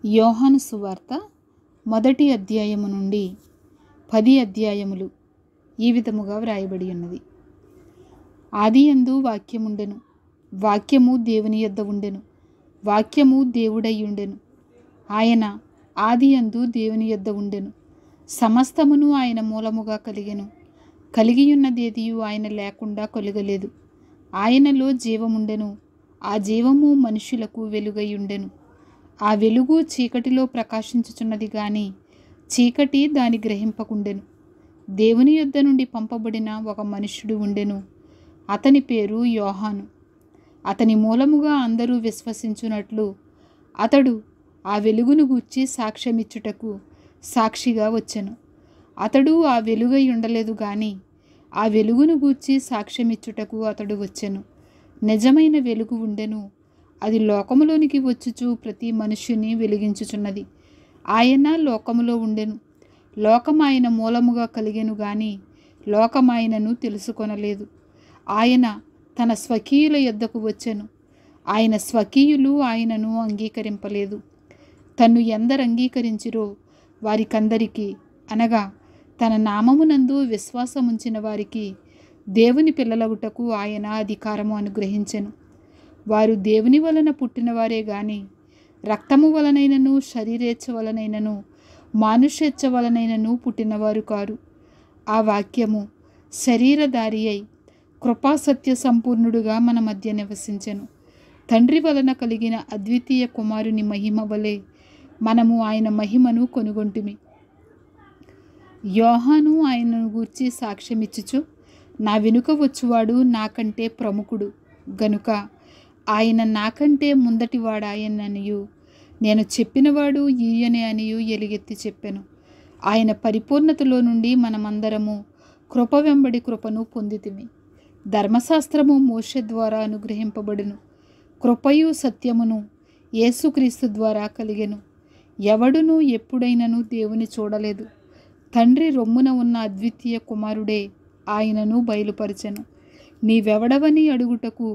యోహాను సువార్త 1 అధ్యాయము నుండి 10 అధ్యాయములు ఈ విధముగా వ్రాయబడి ఉన్నది. ఆదియందు వాక్యముండెను, వాక్యము దేవుని యొద్ద ఉండెను, వాక్యము దేవుడై ఉండెను. ఆయన ఆదియందు దేవుని యొద్ద ఉండెను. సమస్తమును ఆయన మూలముగా కలిగెను. కలిగియున్నదేదియు ఆయన లేకుండా కలుగలేదు. ఆయనలో జీవముండెను, ఆ జీవము మనుషులకు వెలుగై ఉండెను. ఆ వెలుగు చీకటిలో ప్రకాశించుచున్నది గాని చీకటి దాని గ్రహింపకుండెను. దేవుని యొద్ద నుండి పంపబడిన ఒక మనుష్యుడు ఉండెను. అతని పేరు యోహాను. అతని మూలముగా అందరూ విశ్వసించున్నట్లు అతడు ఆ వెలుగును గూర్చి సాక్ష్యమిచ్చుటకు సాక్షిగా వచ్చెను. అతడు ఆ వెలుగై ఉండలేదు గాని ఆ వెలుగును గూర్చి సాక్ష్యమిచ్చుటకు అతడు వచ్చెను. నిజమైన వెలుగు ఉండెను. అది లోకములోనికి వచ్చుచు ప్రతి మనుష్యుని వెలిగించుచున్నది. ఆయన లోకములో ఉండెను. లోకం ఆయన మూలముగా కలిగెను గాని లోకం ఆయనను తెలుసుకొనలేదు. ఆయన తన స్వకీయుల యొద్దకు వచ్చెను. ఆయన స్వకీయులు ఆయనను అంగీకరింపలేదు. తన్ను ఎందరు అంగీకరించిరో వారికందరికీ, అనగా తన నామమునందు విశ్వాసముంచిన వారికి దేవుని పిల్లలగుటకు ఆయన అధికారము అనుగ్రహించెను. వారు దేవుని వలన పుట్టినవారే గాని రక్తము వలనైనను శరీరేచ్ఛ వలనైనను మానుషేచ్ఛ వలనైనను పుట్టినవారు కారు. ఆ వాక్యము శరీరధారి అయి కృపాసత్య సంపూర్ణుడుగా మన మధ్య నివసించెను. తండ్రి వలన కలిగిన అద్వితీయ కుమారుని మహిమ వలె మనము ఆయన మహిమను కొనుగొంటిమి. యోహాను ఆయనను గూర్చి సాక్ష్యమిచ్చుచు, నా వెనుక వచ్చువాడు నాకంటే ప్రముఖుడు గనుక ఆయన నాకంటే ముందటివాడాయననియు, నేను చెప్పినవాడు ఈయనే అనియు ఎలుగెత్తి చెప్పెను. ఆయన పరిపూర్ణతలో నుండి మనమందరము కృప వెంబడి కృపను పొందితిమి. ధర్మశాస్త్రము మోషే ద్వారా అనుగ్రహింపబడును, కృపయు సత్యమును యేసుక్రీస్తు ద్వారా కలిగెను. ఎవడునూ ఎప్పుడైనను దేవుని చూడలేదు. తండ్రి రొమ్మున ఉన్న అద్వితీయ కుమారుడే ఆయనను బయలుపరచెను. నీవెవడవని అడుగుటకు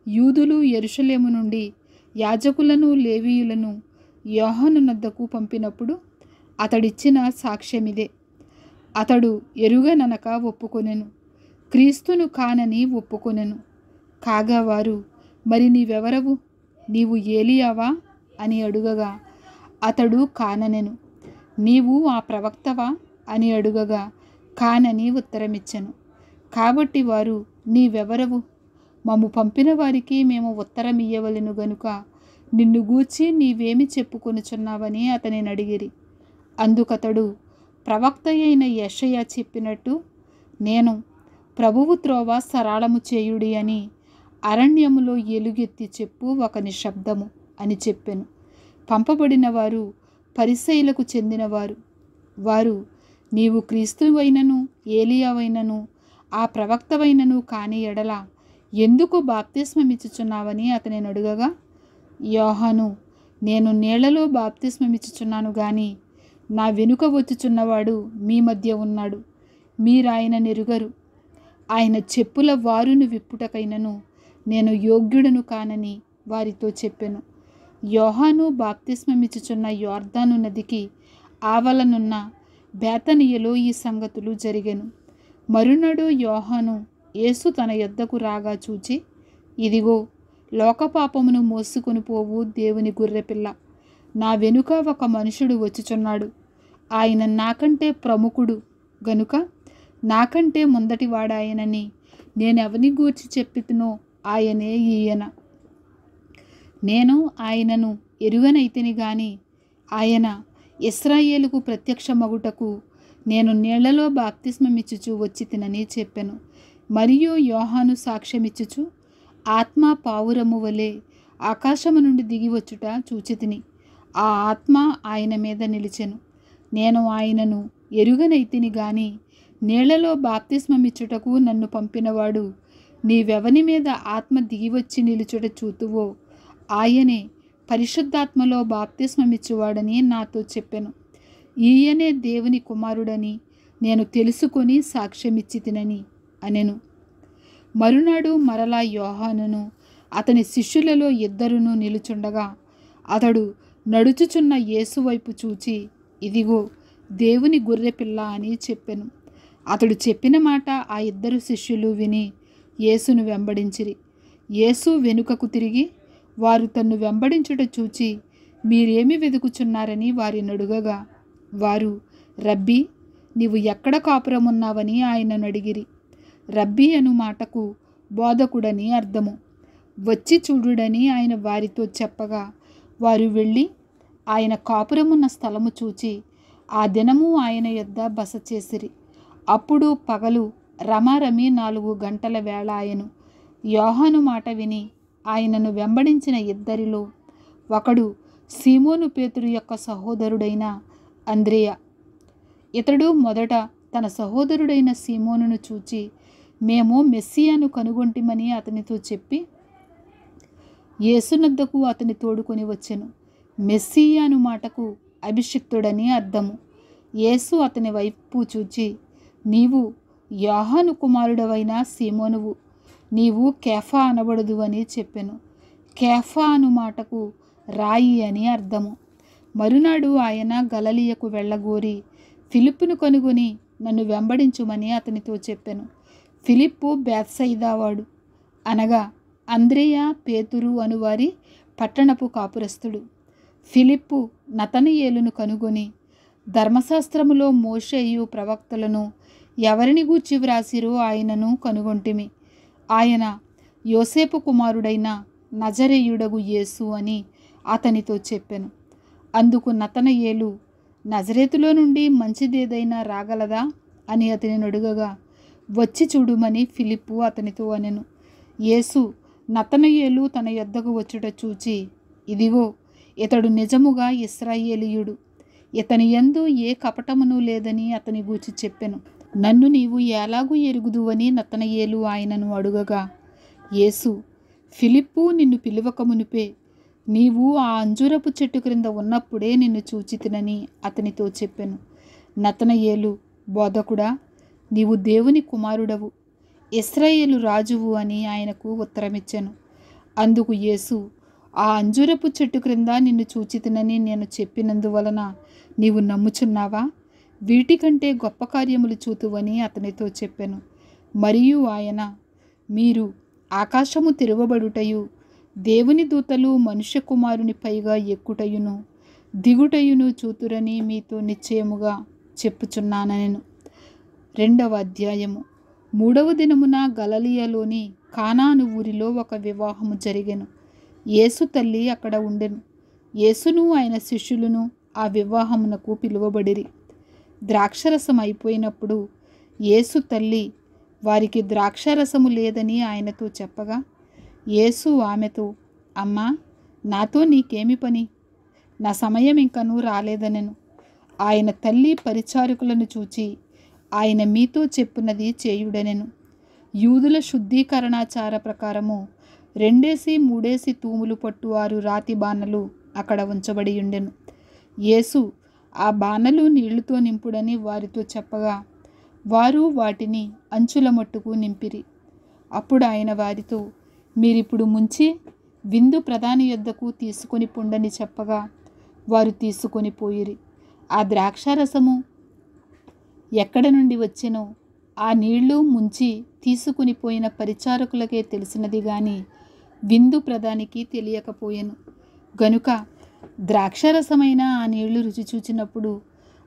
యూదులు యెరూషలేము నుండి యాజకులను లేవీయులను యోహాను నొద్దకు పంపినప్పుడు అతడిచ్చిన సాక్ష్యమిదే. అతడు ఎరుగననక ఒప్పుకొనెను, క్రీస్తును కానని ఒప్పుకొనెను. కాగా వారు, మరి నీవెవరవు? నీవు ఏలియావా అని అడుగగా అతడు కాననెను. నీవు ఆ ప్రవక్తవా అని అడుగగా కానని ఉత్తరమిచ్చెను. కాబట్టి వారు, నీవెవరవు? మమ్ము పంపిన వారికి మేము ఉత్తరం ఇయ్యవలెను గనుక నిన్ను గూర్చి నీవేమి చెప్పుకొనుచున్నావని అతనిని అడిగిరి. అందుకతడు, ప్రవక్త అయిన యెషయా చెప్పినట్టు నేను ప్రభువు త్రోవ సరళము చేయుడి అని అరణ్యములో ఎలుగెత్తి చెప్పు ఒకని శబ్దము అని చెప్పెను. పంపబడిన వారు పరిసయ్యులకు చెందినవారు. వారు, నీవు క్రీస్తువైనను ఏలియావైనను ఆ ప్రవక్తవైనను కాని ఎడల ఎందుకు బాప్తిస్మమిచ్చుచున్నావని అతనిని అడుగగా యోహాను, నేను నీళ్లలో బాప్తిస్మమిచ్చుచున్నాను గాని నా వెనుక వచ్చుచున్నవాడు మీ మధ్య ఉన్నాడు, మీరాయన నెరుగరు. ఆయన చెప్పుల వారును విప్పుటకైనను నేను యోగ్యుడను కానని వారితో చెప్పెను. యోహాను బాప్తిస్మమిచ్చుచున్న యొర్దాను నదికి ఆవలనున్న బేతనియలో ఈ సంగతులు జరిగెను. మరునాడు యోహాను యేసు తన యొద్దకు రాగా చూచి, ఇదిగో లోకపాపమును మోసుకొని పోవు దేవుని గొర్రెపిల్ల, నా వెనుక ఒక మనుషుడు వచ్చుచున్నాడు. ఆయన నాకంటే ప్రముఖుడు గనుక నాకంటే ముందటివాడాయనని నేనెవని గూర్చి చెప్పితునో ఆయనే ఈయన. నేను ఆయనను ఎరుగనైతిని గాని ఆయన ఇశ్రాయేలుకు ప్రత్యక్షమగుటకు నేను నీళ్లలో బాప్తిస్మమిచ్చుచు వచ్చి తినని చెప్పెను. మరియు యోహాను సాక్ష్యమిచ్చుచు, ఆత్మ పావురము వలె ఆకాశము నుండి దిగివచ్చుట చూచితిని. ఆ ఆత్మ ఆయన మీద నిలిచెను. నేను ఆయనను ఎరుగనైతిని గాని నీళ్లలో బాప్తిస్మమిచ్చుటకు నన్ను పంపినవాడు నీవెవని మీద ఆత్మ దిగివచ్చి నిలుచుట చూతువో ఆయనే పరిశుద్ధాత్మలో బాప్తిస్మమిచ్చువాడని నాతో చెప్పెను. ఈయనే దేవుని కుమారుడని నేను తెలుసుకొని సాక్ష్యమిచ్చి తినని అనెను. మరునాడు మరలా యోహానును అతని శిష్యులలో ఇద్దరును నిలుచుండగా అతడు నడుచుచున్న యేసు వైపు చూచి, ఇదిగో దేవుని గొర్రెపిల్ల అని చెప్పెను. అతడు చెప్పిన మాట ఆ ఇద్దరు శిష్యులు విని యేసును వెంబడించిరి. యేసు వెనుకకు తిరిగి వారు తన్ను వెంబడించుట చూచి, మీరేమి వెదుకుచున్నారని వారిని అడుగగా, వారు, రబ్బీ, నీవు ఎక్కడ కాపురమున్నావని ఆయనను అడిగిరి. రబ్బీ అను మాటకు బోధకుడని అర్థము. వచ్చి చూడుడని ఆయన వారితో చెప్పగా, వారు వెళ్ళి ఆయన కాపురమున్న స్థలము చూచి ఆ దినము ఆయన యొద్ద బస చేసిరి. అప్పుడు పగలు రమారమి 4 గంటల వేళ ఆయను. యోహాను మాట విని ఆయనను వెంబడించిన ఇద్దరిలో ఒకడు సీమోను పేతురు యొక్క సహోదరుడైన అంద్రెయ. ఇతడు మొదట తన సహోదరుడైన సీమోనును చూచి, మేము మెస్సియాను కనుగొంటిమని అతనితో చెప్పి యేసునద్దకు అతని తోడుకొని వచ్చెను. మెస్సియాను మాటకు అభిషిక్తుడని అర్థము. యేసు అతని వైపు చూచి, నీవు యోహాను కుమారుడవైన సీమోనువు, నీవు కేఫా అనబడదు అని చెప్పెను. కేఫా అను మాటకు రాయి అని అర్థము. మరునాడు ఆయన గలిలయకు వెళ్ళగోరి ఫిలిప్పును కనుగొని నన్ను వెంబడించుమని అతనితో చెప్పెను. ఫిలిప్పు బేత్సయిదావాడు, అనగా అంద్రెయ, పేతురు అనువారి పట్టణపు కాపురస్తుడు. ఫిలిప్పు నతనయేలును కనుగొని, ధర్మశాస్త్రములో మోషేయు ప్రవక్తలను ఎవరిని గూర్చి వ్రాసిరో ఆయనను కనుగొంటిమి. ఆయన యోసేపు కుమారుడైన నజరేయుడగు యేసు అని అతనితో చెప్పెను. అందుకు నతనయేలు, నజరేతులో నుండి మంచిదేదైనా రాగలదా అని అతనిని అడుగగా, వచ్చి చూడుమని ఫిలిప్పు అతనితో అనెను. యేసు నతనయేలు తన యొద్దకు వచ్చుట చూచి, ఇదిగో ఇతడు నిజముగా ఇశ్రాయేలీయుడు, ఇతని యందు ఏ కపటమును లేదని అతని గూర్చి చెప్పెను. నన్ను నీవు ఎలాగూ ఎరుగుదువని నతనయేలు ఆయనను అడుగగా, యేసు, ఫిలిప్పు నిన్ను పిలువక మునిపే నీవు ఆ అంజూరపు చెట్టు క్రింద ఉన్నప్పుడే నిన్ను చూచితినని అతనితో చెప్పెను. నతనయేలు, బోధకుడా, నీవు దేవుని కుమారుడవు, ఇశ్రాయేలు రాజువు అని ఆయనకు ఉత్తరమిచ్చెను. అందుకు యేసు, ఆ అంజూరపు చెట్టు క్రింద నిన్ను చూచితినని నేను చెప్పినందువలన నీవు నమ్ముచున్నావా? వీటికంటే గొప్ప కార్యములు చూతువని అతనితో చెప్పెను. మరియు ఆయన, మీరు ఆకాశము తెరవబడుటయు దేవుని దూతలు మనుష్య కుమారుని పైగా ఎక్కుటయును దిగుటయును చూతురని మీతో నిశ్చయముగా చెప్పుచున్నానెను. 2వ అధ్యాయము. 3వ దినమున గలిలయలోని కానాను ఊరిలో ఒక వివాహము జరిగెను. యేసు తల్లి అక్కడ ఉండెను. యేసును ఆయన శిష్యులను ఆ వివాహమునకు పిలువబడిరి. ద్రాక్షరసం అయిపోయినప్పుడు యేసు తల్లి వారికి ద్రాక్షరసము లేదని ఆయనతో చెప్పగా, యేసు ఆమెతో, అమ్మా, నాతో నీకేమి పని? నా సమయం ఇంకనూ రాలేదనెను. ఆయన తల్లి పరిచారకులను చూచి, ఆయన మీతో చెప్పున్నది చేయుడనెను. యూదుల శుద్ధీకరణాచార ప్రకారము 2-3 తూములు పట్టు 6 రాతి బాణలు అక్కడ ఉంచబడి ఉండెను. యేసు ఆ బాణలు నీళ్లతో నింపుడని వారితో చెప్పగా, వారు వాటిని అంచుల మట్టుకు నింపిరి. అప్పుడు ఆయన వారితో, మీరిప్పుడు ముంచి విందు ప్రధాని యొద్దకు తీసుకొని పొండని చెప్పగా, వారు తీసుకొని పోయిరి. ఆ ద్రాక్షారసము ఎక్కడ నుండి వచ్చెనో ఆ నీళ్లు ముంచి తీసుకుని పోయిన పరిచారకులకే తెలిసినది గాని విందు ప్రధానికి తెలియకపోయెను. గనుక ద్రాక్షరసమైన ఆ నీళ్లు రుచి చూచినప్పుడు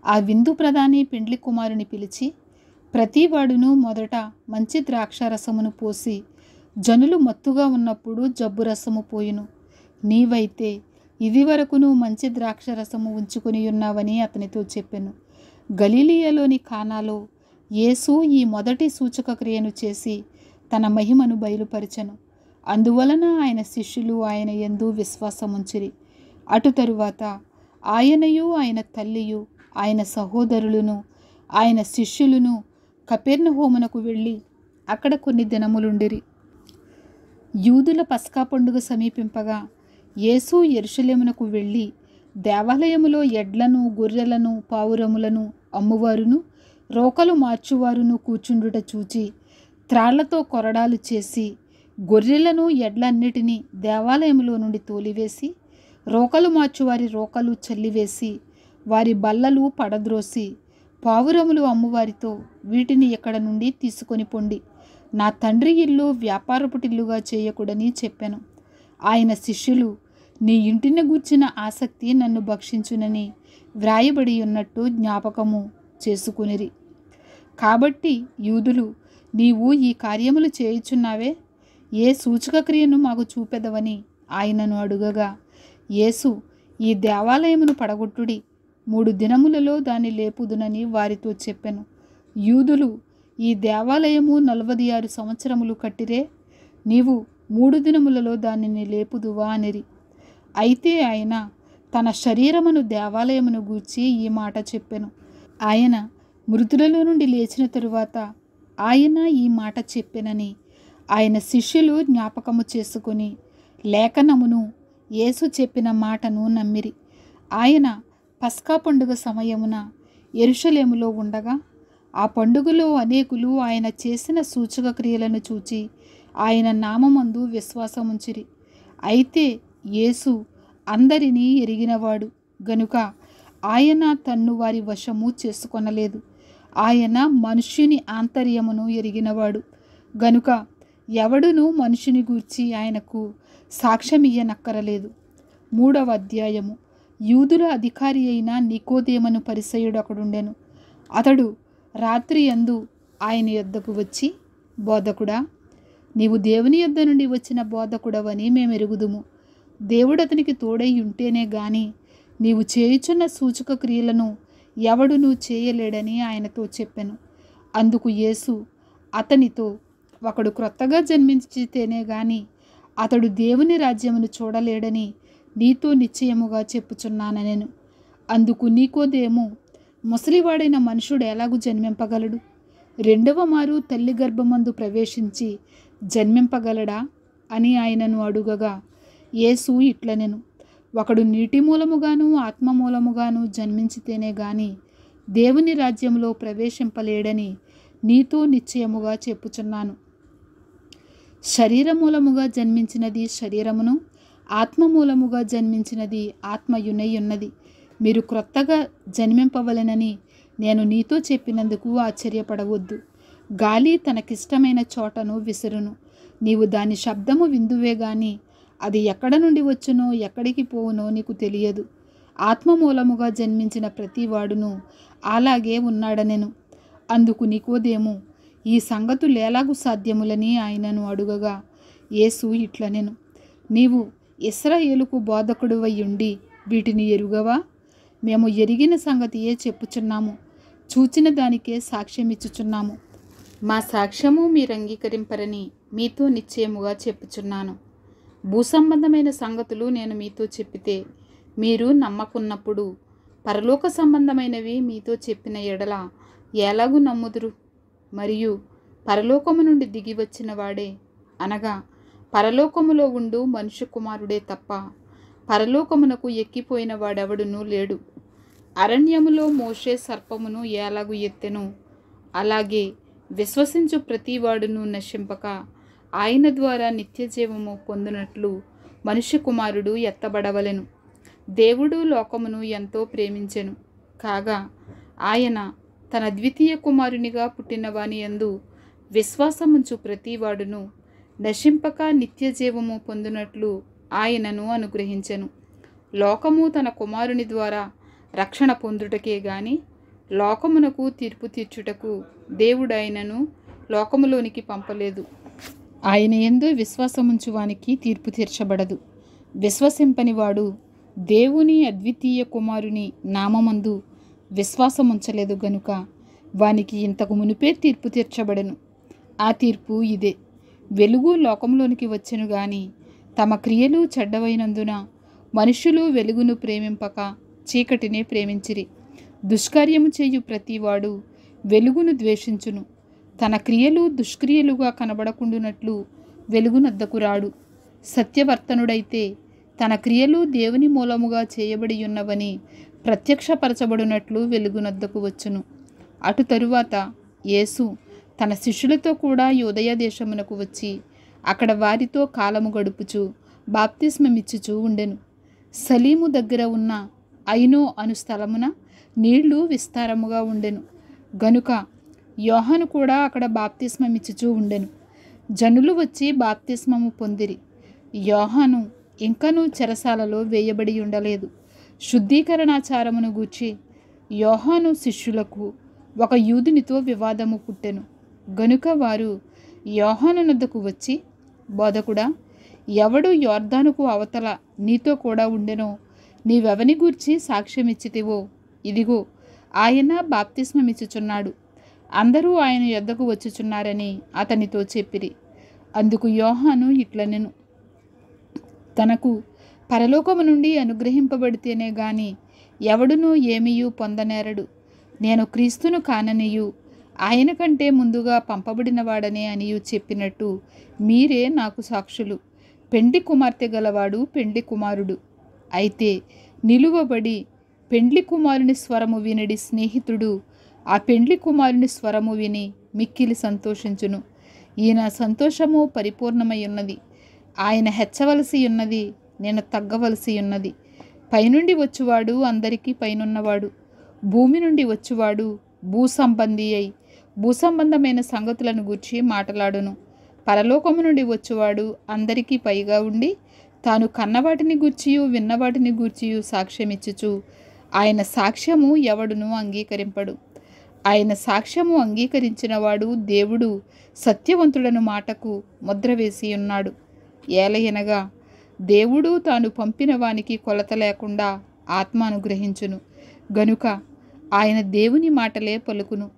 ఆ విందు ప్రధాని పెండ్లి కుమారుని పిలిచి, ప్రతివాడును మొదట మంచి ద్రాక్షరసమును పోసి జనులు మత్తుగా ఉన్నప్పుడు జబ్బు రసము పోయును. నీవైతే ఇది వరకును మంచి ద్రాక్షరసము ఉంచుకొని ఉన్నావని అతనితో చెప్పెను. గలిలయలోని కానాలో యేసు ఈ మొదటి సూచక క్రియను చేసి తన మహిమను బయలుపరచెను. అందువలన ఆయన శిష్యులు ఆయన యందు విశ్వాసముంచిరి. అటు తరువాత ఆయనయు ఆయన తల్లియు ఆయన సహోదరులను ఆయన శిష్యులను కపెర్నహూమునకు వెళ్ళి అక్కడ కొన్ని దినములుండిరి. యూదుల పస్కా పండుగ సమీపింపగా యేసు యెరూషలేమునకు వెళ్ళి దేవాలయములో ఎడ్లను, గొర్రెలను, పావురములను అమ్మువారును, రోకలు మార్చువారును కూర్చుండుట చూచి త్రాళ్లతో కొరడాలు చేసి గొర్రెలను, ఎడ్లన్నిటినీ దేవాలయములో నుండి తోలివేసి రోకలు మార్చువారి రోకలు చల్లివేసి వారి బల్లలు పడద్రోసి పావురములు అమ్మువారితో వీటిని ఇక్కడ నుండి తీసుకొని పొండి, నా తండ్రి ఇల్లు వ్యాపారపుటిల్లుగా చేయకూడని చెప్పాను. ఆయన శిష్యులు, నీ ఇంటిని గూర్చిన ఆసక్తి నన్ను భక్షించునని వ్రాయబడి ఉన్నట్టు జ్ఞాపకము చేసుకునిరి. కాబట్టి యూదులు, నీవు ఈ కార్యములు చేయుచున్నావే, ఏ సూచక క్రియను మాకు చూపెదవని ఆయనను అడుగగా, యేసు, ఈ దేవాలయమును పడగొట్టుడి, 3 దినములలో దాన్ని లేపుదునని వారితో చెప్పెను. యూదులు, ఈ దేవాలయము 46 సంవత్సరములు కట్టిరే, నీవు 3 దినములలో దానిని లేపుదువా అనిరి. అయితే ఆయన తన శరీరమును దేవాలయమును గూర్చి ఈ మాట చెప్పెను. ఆయన మృతులలో నుండి లేచిన తరువాత ఆయన ఈ మాట చెప్పెనని ఆయన శిష్యులు జ్ఞాపకము చేసుకొని లేఖనమును యేసు చెప్పిన మాటను నమ్మిరి. ఆయన పస్కా పండుగ సమయమున యెరూషలేములో ఉండగా ఆ పండుగలో అనేకులు ఆయన చేసిన సూచక క్రియలను చూచి ఆయన నామమందు విశ్వాసముంచిరి. అయితే యేసు అందరినీ ఎరిగినవాడు గనుక ఆయన తన్ను వారి వశము చేసుకొనలేదు. ఆయన మనుష్యుని ఆంతర్యమును ఎరిగినవాడు గనుక ఎవడును మనుషుని గూర్చి ఆయనకు సాక్ష్యమియ్యనక్కరలేదు. 3వ అధ్యాయము. యూదుల అధికారి అయిన నికోదేమను పరిసయ్యుడు అక్కడుండెను. అతడు రాత్రి యందు ఆయన యొద్దకు వచ్చి, బోధకుడా, నీవు దేవుని యొద్ద నుండి వచ్చిన బోధకుడవని మేము ఎరుగుదుము. దేవుడు అతనికి తోడై ఉంటేనే గాని నీవు చేయుచున్న సూచక క్రియలను ఎవడునూ చేయలేడని ఆయనతో చెప్పెను. అందుకు యేసు అతనితో, ఒకడు క్రొత్తగా జన్మించితేనే గాని అతడు దేవుని రాజ్యమును చూడలేడని నీతో నిశ్చయముగా చెప్పుచున్నానెను. అందుకు నికోదేము, ముసలివాడైన మనుషుడు ఎలాగూ జన్మింపగలడు? 2వ మారు తల్లి గర్భమందు ప్రవేశించి జన్మింపగలడా అని ఆయనను అడుగగా, యేసు ఇట్లనెను, ఒకడు నీటి మూలముగాను ఆత్మ మూలముగాను జన్మించితేనే గాని దేవుని రాజ్యంలో ప్రవేశింపలేడని నీతో నిశ్చయముగా చెప్పుచున్నాను. శరీర మూలముగా జన్మించినది శరీరమును, ఆత్మ మూలముగా జన్మించినది ఆత్మయునై ఉన్నది. మీరు క్రొత్తగా జన్మింపవలెనని నేను నీతో చెప్పినందుకు ఆశ్చర్యపడవద్దు. గాలి తనకిష్టమైన చోటను విసురును, నీవు దాని శబ్దము విందువే గాని అది ఎక్కడ నుండి వచ్చునో ఎక్కడికి పోవునో నీకు తెలియదు. ఆత్మ మూలముగా జన్మించిన ప్రతి వాడును అలాగే ఉన్నాడనెను. అందుకు నికోదేము, ఈ సంగతులేలాగు సాధ్యములని ఆయనను అడుగగా, యేసు ఇట్లనెను, నీవు ఇశ్రాయేలుకు బోధకుడివై ఉండి వీటిని ఎరుగవా? మేము ఎరిగిన సంగతియే చెప్పుచున్నాము, చూచిన దానికే సాక్ష్యమిచ్చుచున్నాము. మా సాక్ష్యము మీరు అంగీకరింపరని మీతో నిశ్చయముగా చెప్పుచున్నాను. భూసంబంధమైన సంగతులు నేను మీతో చెప్పితే మీరు నమ్మకున్నప్పుడు పరలోక సంబంధమైనవి మీతో చెప్పిన ఎడల ఎలాగూ నమ్ముదురు? మరియు పరలోకము నుండి దిగి వచ్చిన వాడే, అనగా పరలోకములో ఉండు మనుష్య కుమారుడే తప్ప పరలోకమునకు ఎక్కిపోయిన వాడెవడునూ లేడు. అరణ్యములో మోషే సర్పమును ఎలాగు ఎత్తెను, అలాగే విశ్వసించు ప్రతివాడును నశింపక ఆయన ద్వారా నిత్యజీవము పొందినట్లు మనుష్య కుమారుడు ఎత్తబడవలెను. దేవుడు లోకమును ఎంతో ప్రేమించెను కాగా ఆయన తన ద్వితీయ కుమారునిగా పుట్టిన వాని యందు విశ్వాసముంచు ప్రతివాడును నశింపక నిత్యజీవము పొందినట్లు ఆయనను అనుగ్రహించెను. లోకము తన కుమారుని ద్వారా రక్షణ పొందుటకే గాని లోకమునకు తీర్పు తీర్చుటకు దేవుడు ఆయనను లోకములోనికి పంపలేదు. ఆయన యందు విశ్వాసముంచువానికి తీర్పు తీర్చబడదు. విశ్వసింపనివాడు దేవుని అద్వితీయ కుమారుని నామమందు విశ్వాసముంచలేదు గనుక వానికి ఇంతకు మునిపే తీర్పు తీర్చబడెను. ఆ తీర్పు ఇదే: వెలుగు లోకంలోనికి వచ్చెను గాని తమ క్రియలు చెడ్డవైనందున మనుష్యులు వెలుగును ప్రేమింపక చీకటినే ప్రేమించిరి. దుష్కార్యము చేయు ప్రతివాడు వెలుగును ద్వేషించును, తన క్రియలు దుష్క్రియలుగా కనబడకుండునట్లు వెలుగునద్దకు రాడు. సత్యవర్తనుడైతే తన క్రియలు దేవుని మూలముగా చేయబడి ఉన్నవని ప్రత్యక్షపరచబడినట్లు వెలుగునద్దకు వచ్చును. అటు తరువాత యేసు తన శిష్యులతో కూడా యూదయ దేశమునకు వచ్చి అక్కడ వారితో కాలము గడుపుచు బాప్తిస్మమిచ్చుచూ ఉండెను. సలీము దగ్గర ఉన్న ఐనో అను స్థలమున నీళ్లు విస్తారముగా ఉండెను గనుక యోహాను కూడా అక్కడ బాప్తిస్మమిచ్చుచూ ఉండెను. జనులు వచ్చి బాప్తిస్మము పొందిరి. యోహాను ఇంకనూ చెరసాలలో వేయబడి ఉండలేదు. శుద్ధీకరణాచారమును గూర్చి యోహాను శిష్యులకు ఒక యూదునితో వివాదము పుట్టెను గనుక వారు యోహాను నొద్దకు వచ్చి, బోధకుడా, ఎవడు యోర్దానుకు అవతల నీతో కూడా ఉండెనో నీవెవని గూర్చి సాక్ష్యమిచ్చితివో, ఇదిగో ఆయన బాప్తిస్మమిచ్చుచున్నాడు, అందరూ ఆయన యొద్దకు వచ్చుచున్నారని అతనితో చెప్పిరి. అందుకు యోహాను ఇట్లనెను, తనకు పరలోకము నుండి అనుగ్రహింపబడితేనే గాని ఎవడునూ ఏమీయూ పొందనేరడు. నేను క్రీస్తును కాననియు ఆయన కంటే ముందుగా పంపబడినవాడనే అనియు చెప్పినట్టు మీరే నాకు సాక్షులు. పెండ్లి కుమార్తె గలవాడు పెండ్లి కుమారుడు. అయితే నిలువబడి పెండ్లి కుమారుని స్వరము వినడి స్నేహితుడు ఆ పెండ్లి కుమారుని స్వరము విని మిక్కిలి సంతోషించును. ఈయన సంతోషము పరిపూర్ణమై ఉన్నది. ఆయన హెచ్చవలసి ఉన్నది, నేను తగ్గవలసి ఉన్నది. పైనుండి వచ్చువాడు అందరికీ పైనున్నవాడు, భూమి నుండి వచ్చువాడు భూసంబంధి అయి భూసంబంధమైన సంగతులను గూర్చి మాట్లాడును. పరలోకము నుండి వచ్చువాడు అందరికీ పైగా ఉండి తాను కన్నవాటిని గూర్చియు విన్నవాటిని గూర్చియు సాక్ష్యమిచ్చుచు ఆయన సాక్ష్యము ఎవడును అంగీకరింపడు. ఆయన సాక్ష్యము అంగీకరించినవాడు దేవుడు సత్యవంతుడను మాటకు ముద్ర వేసి ఉన్నాడు. ఏలయనగా దేవుడు తాను పంపిన వానికి కొలత లేకుండా ఆత్మ అనుగ్రహించును గనుక ఆయన దేవుని మాటలే పలుకును.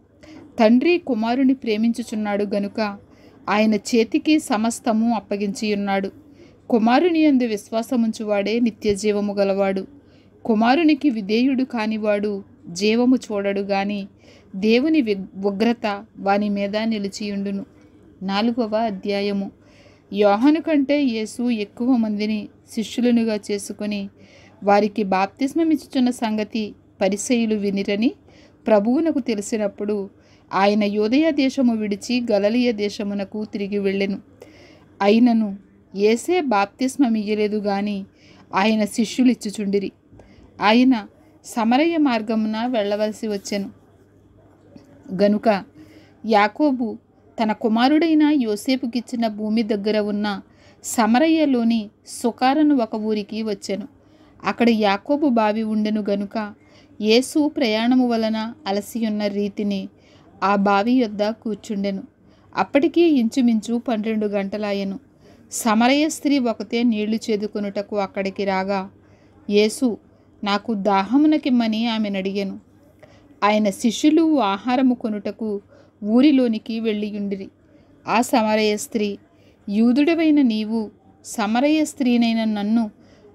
తండ్రి కుమారుని ప్రేమించుచున్నాడు గనుక ఆయన చేతికి సమస్తము అప్పగించి ఉన్నాడు. కుమారుని యందు విశ్వాసముంచువాడే నిత్య జీవము గలవాడు. కుమారునికి విధేయుడు కానివాడు జీవము చూడడు గాని దేవుని ఉగ్రత వాని మీద నిలిచియుండును. 4వ అధ్యాయము. యోహాను కంటే యేసు ఎక్కువ మందిని శిష్యులనుగా చేసుకొని వారికి బాప్తిస్మమిచ్చుచున్న సంగతి పరిసయ్యులు వినిరని ప్రభువునకు తెలిసినప్పుడు ఆయన యూదయ దేశము విడిచి గలిలయ దేశమునకు తిరిగి వెళ్ళెను. అయినను యేసే బాప్తిస్మమియ్యలేదు గాని ఆయన శిష్యులిచ్చుచుండిరి. ఆయన సమరయ మార్గమున వెళ్ళవలసి వచ్చెను గనుక యాకోబు తన కుమారుడైన యోసేపుకిచ్చిన భూమి దగ్గర ఉన్న సమరయ్యలోని సుకారను ఒక ఊరికి వచ్చెను. అక్కడ యాకోబు బావి ఉండెను గనుక యేసు ప్రయాణము వలన అలసియున్న రీతిని ఆ బావి యొద్ద కూర్చుండెను. అప్పటికి ఇంచుమించు 12 గంటలాయెను. సమరయ స్త్రీ ఒకతే నీళ్లు చేదుకొనుటకు అక్కడికి రాగా యేసు, నాకు దాహమునకిమ్మని ఆమెనడిగెను. ఆయన శిష్యులు ఆహారము కొనుటకు ఊరిలోనికి వెళ్ళియుండిరి. ఆ సమరయ స్త్రీ, యూదుడవైన నీవు సమరయ స్త్రీనైన నన్ను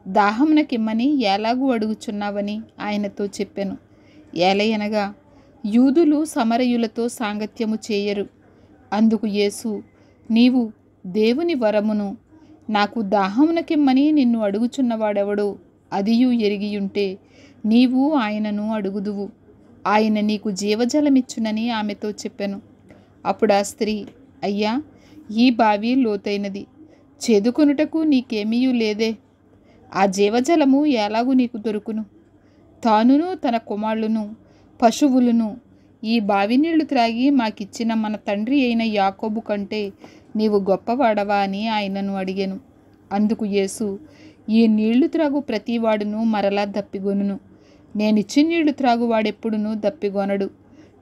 దాహమునకిమ్మని ఎలాగూ అడుగుచున్నావని ఆయనతో చెప్పెను. ఏలయనగా యూదులు సమరయులతో సాంగత్యము చేయరు. అందుకు యేసు, నీవు దేవుని వరమును నాకు దాహమునకిమ్మని నిన్ను అడుగుచున్నవాడెవడో అదియు ఎరిగియుంటే నీవు ఆయనను అడుగుదువు, ఆయన నీకు జీవజలమిచ్చునని ఆమెతో చెప్పెను. అప్పుడు ఆ స్త్రీ, అయ్యా, ఈ బావి లోతైనది, చేదుకొనుటకు నీకేమీయూ లేదే. ఆ జీవజలము ఎలాగూ నీకు దొరుకును? తానును తన కుమారులను పశువులను ఈ బావి నీళ్లు త్రాగి మాకిచ్చిన మన తండ్రి అయిన యాకోబు కంటే నీవు గొప్పవాడవా అని ఆయనను అడిగెను. అందుకు యేసు, ఈ నీళ్లు త్రాగు ప్రతివాడును మరలా దప్పిగొనును. నేనిచ్చి నీళ్లు త్రాగువాడెప్పుడునూ దప్పిగొనడు.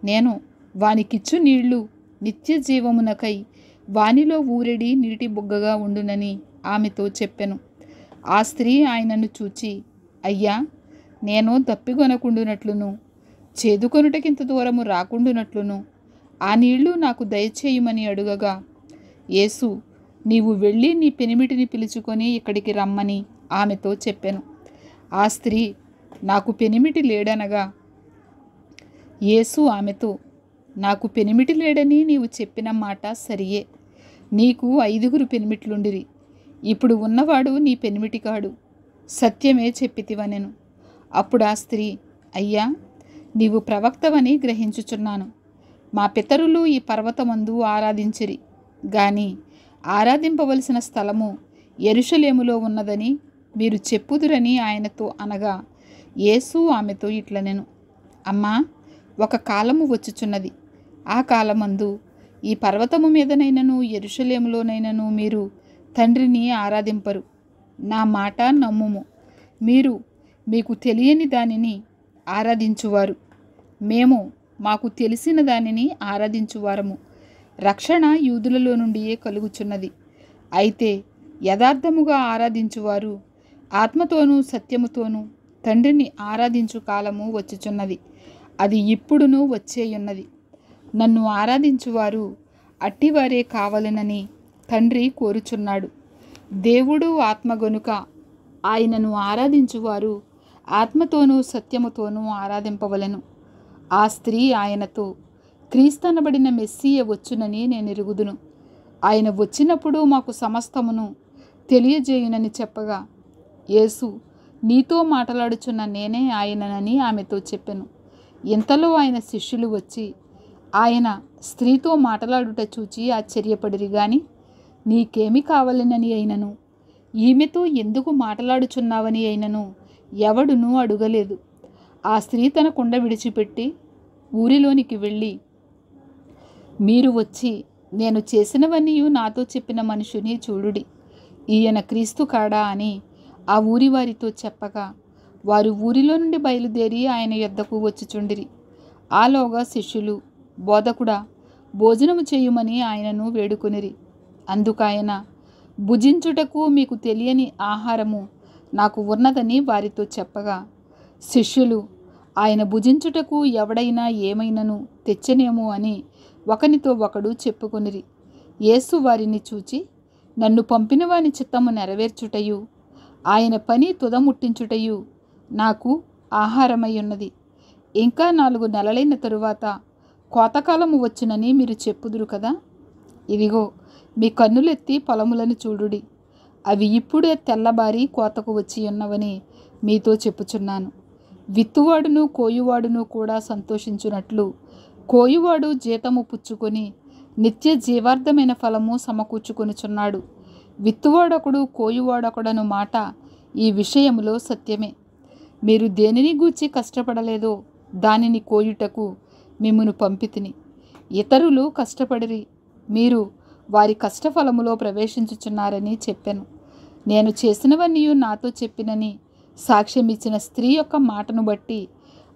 నేను వానికిచ్చు నీళ్లు నిత్య జీవమునకై వానిలో ఊరెడి నీటి బుగ్గగా ఉండునని ఆమెతో చెప్పెను. ఆ స్త్రీ ఆయనను చూచి, అయ్యా, నేను దప్పిగొనకుండునట్లును చేదుకొనుటకింత దూరము రాకుండునట్లును ఆ నీళ్లు నాకు దయచేయమని అడుగగా యేసు, నీవు వెళ్ళి నీ పెనిమిటిని పిలుచుకొని ఇక్కడికి రమ్మని ఆమెతో చెప్పెను. ఆ స్త్రీ, నాకు పెనిమిటి లేడనగా యేసు ఆమెతో, నాకు పెనిమిటి లేడని నీవు చెప్పిన మాట సరియే. నీకు 5 పెనిమిట్లుండిరి, ఇప్పుడు ఉన్నవాడు నీ పెనిమిటి కాడు, సత్యమే చెప్పితివనెను. అప్పుడు ఆ స్త్రీ, అయ్యా, నీవు ప్రవక్తవని గ్రహించుచున్నాను. మా పితరులు ఈ పర్వతమందు ఆరాధించిరి గాని ఆరాధింపవలసిన స్థలము యెరూషలేములో ఉన్నదని మీరు చెప్పుదురని ఆయనతో అనగా, యేసు ఆమెతో ఇట్లనెను, అమ్మా, ఒక కాలము వచ్చుచున్నది, ఆ కాలమందు ఈ పర్వతము మీదనైనను యెరూషలేములోనైనను మీరు తండ్రిని ఆరాధింపరు. నా మాట నమ్ముము. మీరు మీకు తెలియని దానిని ఆరాధించువారు, మేము మాకు తెలిసిన దానిని ఆరాధించువారము. రక్షణ యూదులలో నుండియే కలుగుచున్నది. అయితే యథార్థముగా ఆరాధించువారు ఆత్మతోనూ సత్యముతోనూ తండ్రిని ఆరాధించు కాలము వచ్చుచున్నది, అది ఇప్పుడును వచ్చేయున్నది. నన్ను ఆరాధించువారు అట్టివారే కావాలనని తండ్రి కోరుచున్నాడు. దేవుడు ఆత్మ గనుక ఆయనను ఆరాధించువారు ఆత్మతోనూ సత్యముతోనూ ఆరాధింపవలెను. ఆ స్త్రీ ఆయనతో, క్రీస్తనబడిన మెస్సీయ వచ్చునని నేను ఎరుగుదును. ఆయన వచ్చినప్పుడు మాకు సమస్తమును తెలియజేయునని చెప్పగా, యేసు, నీతో మాట్లాడుచున్న నేనే ఆయననని ఆమెతో చెప్పెను. ఇంతలో ఆయన శిష్యులు వచ్చి ఆయన స్త్రీతో మాట్లాడుట చూచి ఆశ్చర్యపడిరి గాని, నీకేమి కావాలనని అయినను, ఈమెతో ఎందుకు మాట్లాడుచున్నావని అయినను ఎవడునూ అడుగలేదు. ఆ స్త్రీ తన కుండ విడిచిపెట్టి ఊరిలోనికి వెళ్ళి, మీరు వచ్చి నేను చేసినవన్నీ నాతో చెప్పిన మనుషుని చూడుడి, ఈయన క్రీస్తు కాడా అని ఆ ఊరి వారితో చెప్పగా, వారు ఊరిలో నుండి బయలుదేరి ఆయన యొద్దకు వచ్చుచుండిరి. ఆలోగా శిష్యులు, బోధకుడా, భోజనము చేయుమని ఆయనను వేడుకొనిరి. అందుకాయన, భుజించుటకు మీకు తెలియని ఆహారము నాకు ఉన్నదని వారితో చెప్పగా, శిష్యులు ఆయన భుజించుటకు ఎవడైనా ఏమైనను తెచ్చనేమో అని ఒకనితో ఒకడు చెప్పుకొనిరి. యేసు వారిని చూచి, నన్ను పంపిన వాని చిత్తము నెరవేర్చుటయు ఆయన పని తుదముట్టించుటయు నాకు ఆహారమై ఉన్నది. ఇంకా 4 నెలలైన తరువాత కోతకాలము వచ్చునని మీరు చెప్పుదురు కదా. ఇదిగో, మీ కన్నులెత్తి పొలములను చూడుడి, అవి ఇప్పుడే తెల్లబారి కోతకు వచ్చి ఉన్నవని మీతో చెప్పుచున్నాను. విత్తువాడును కోయువాడును కూడా సంతోషించున్నట్లు కోయువాడు జీతము పుచ్చుకొని నిత్య జీవార్థమైన ఫలము సమకూర్చుకొనుచున్నాడు. విత్తువాడొకడు కోయువాడొకడను మాట ఈ విషయములో సత్యమే. మీరు దేనిని గూర్చి కష్టపడలేదో దానిని కోయుటకు మిమ్మును పంపితిని. ఇతరులు కష్టపడిరి, మీరు వారి కష్టఫలములో ప్రవేశించుచున్నారని చెప్పాను. నేను చేసినవన్నీ నాతో చెప్పినని సాక్ష్యమిచ్చిన స్త్రీ యొక్క మాటను బట్టి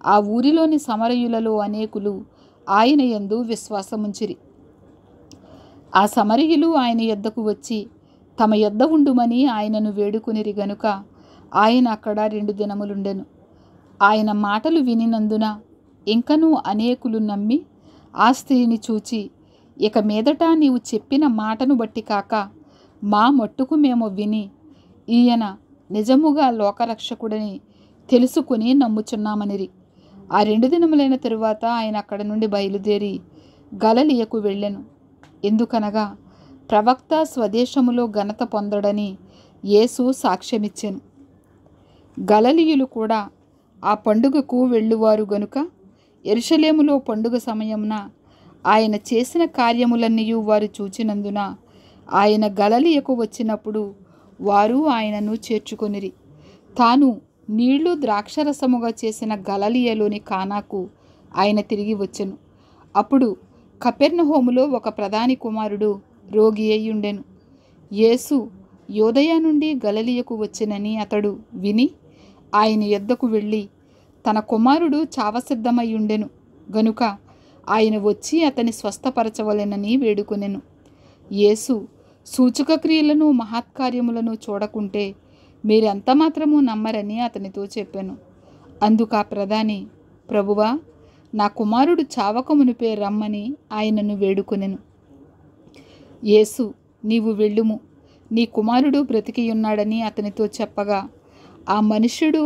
ఆ ఊరిలోని సమరయులలో అనేకులు ఆయన యందు విశ్వాసముంచిరి. ఆ సమరయులు ఆయన యొద్దకు వచ్చి తమ యొద్ద ఉండుమని ఆయనను వేడుకొనిరి గనుక ఆయన అక్కడ 2 దినములుండెను. ఆయన మాటలు వినినందున ఇంకనూ అనేకులు నమ్మి ఆ స్త్రీని చూచి, ఇక మీదట నీవు చెప్పిన మాటను బట్టి కాక మా మట్టుకు మేము విని ఈయన నిజముగా లోకరక్షకుడని తెలుసుకుని నమ్ముచున్నామనిరి. ఆ 2 దినములైన తరువాత ఆయన అక్కడ నుండి బయలుదేరి గలిలయకు వెళ్ళెను. ఎందుకనగా ప్రవక్త స్వదేశములో ఘనత పొందడని యేసు సాక్ష్యమిచ్చెను. గలిలయులు కూడా ఆ పండుగకు వెళ్ళువారు గనుక యెరూషలేములో పండుగ సమయమున ఆయన చేసిన కార్యములన్నీ వారు చూచినందున ఆయన గలిలయకు వచ్చినప్పుడు వారు ఆయనను చేర్చుకొనిరి. తాను నీళ్లు ద్రాక్షరసముగా చేసిన గలిలయలోని కానాకు ఆయన తిరిగి వచ్చెను. అప్పుడు కపెర్నహూములో ఒక ప్రధాని కుమారుడు రోగి అయ్యుండెను. యేసు యూదయ నుండి గలిలయకు వచ్చెనని అతడు విని ఆయన యొద్దకు వెళ్ళి, తన కుమారుడు చావసిద్ధమయ్యుండెను గనుక ఆయన వచ్చి అతని స్వస్థపరచవలెనని వేడుకొనెను. యేసు సూచక క్రియలను మహత్కార్యములను చూడకుంటే మీరెంత మాత్రము నమ్మరని అతనితో చెప్పాను. అందుకు ఆ ప్రధాని, ప్రభువా, నా కుమారుడు చావక మునిపే రమ్మని ఆయనను వేడుకొనెను. యేసు, నీవు వెళ్ళుము, నీ కుమారుడు బ్రతికియున్నాడని అతనితో చెప్పగా ఆ మనుష్యుడు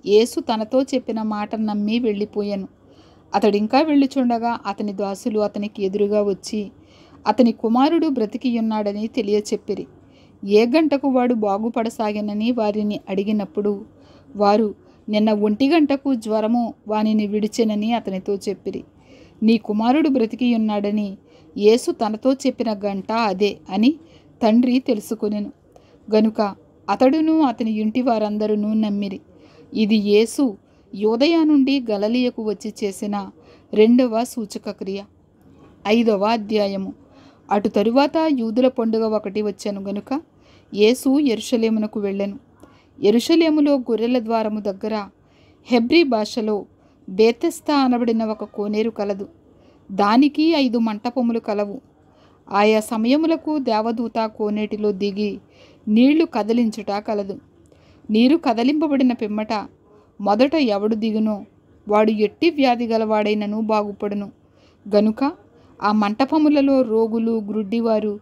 యేసు తనతో చెప్పిన మాట నమ్మి వెళ్ళిపోయాను. అతడింకా వెళ్ళుచుండగా అతని దాసులు అతనికి ఎదురుగా వచ్చి అతని కుమారుడు బ్రతికియున్నాడని తెలియచెప్పిరి. ఏ గంటకు వాడు బాగుపడసాగినని వారిని అడిగినప్పుడు వారు, నిన్న 1 గంటకు జ్వరము వానిని విడిచెనని అతనితో చెప్పిరి. నీ కుమారుడు బ్రతికియున్నాడని యేసు తనతో చెప్పిన గంట అదే అని తండ్రి తెలుసుకొనెను. గనుక అతడును అతని ఇంటి వారందరూ నమ్మిరి. ఇది యేసు యూదయ నుండి గలిలయకు వచ్చి చేసిన రెండవ సూచక క్రియ. 5వ అధ్యాయము. అటు తరువాత యూదుల పండుగ ఒకటి వచ్చెను గనుక యేసు యెరూషలేమునకు వెళ్ళెను. యెరూషలేములో గొర్రెల ద్వారము దగ్గర హెబ్రీ భాషలో బేతెస్దా అనబడిన ఒక కోనేరు కలదు. దానికి 5 మంటపములు కలవు. ఆయా సమయములకు దేవదూత కోనేటిలో దిగి నీళ్లు కదిలించుట కలదు. నీరు కదిలింపబడిన పిమ్మట మొదట ఎవడు దిగునో వాడు ఎట్టి వ్యాధి గలవాడైనను బాగుపడును. గనుక ఆ మంటపములలో రోగులు, గ్రుడ్డివారు,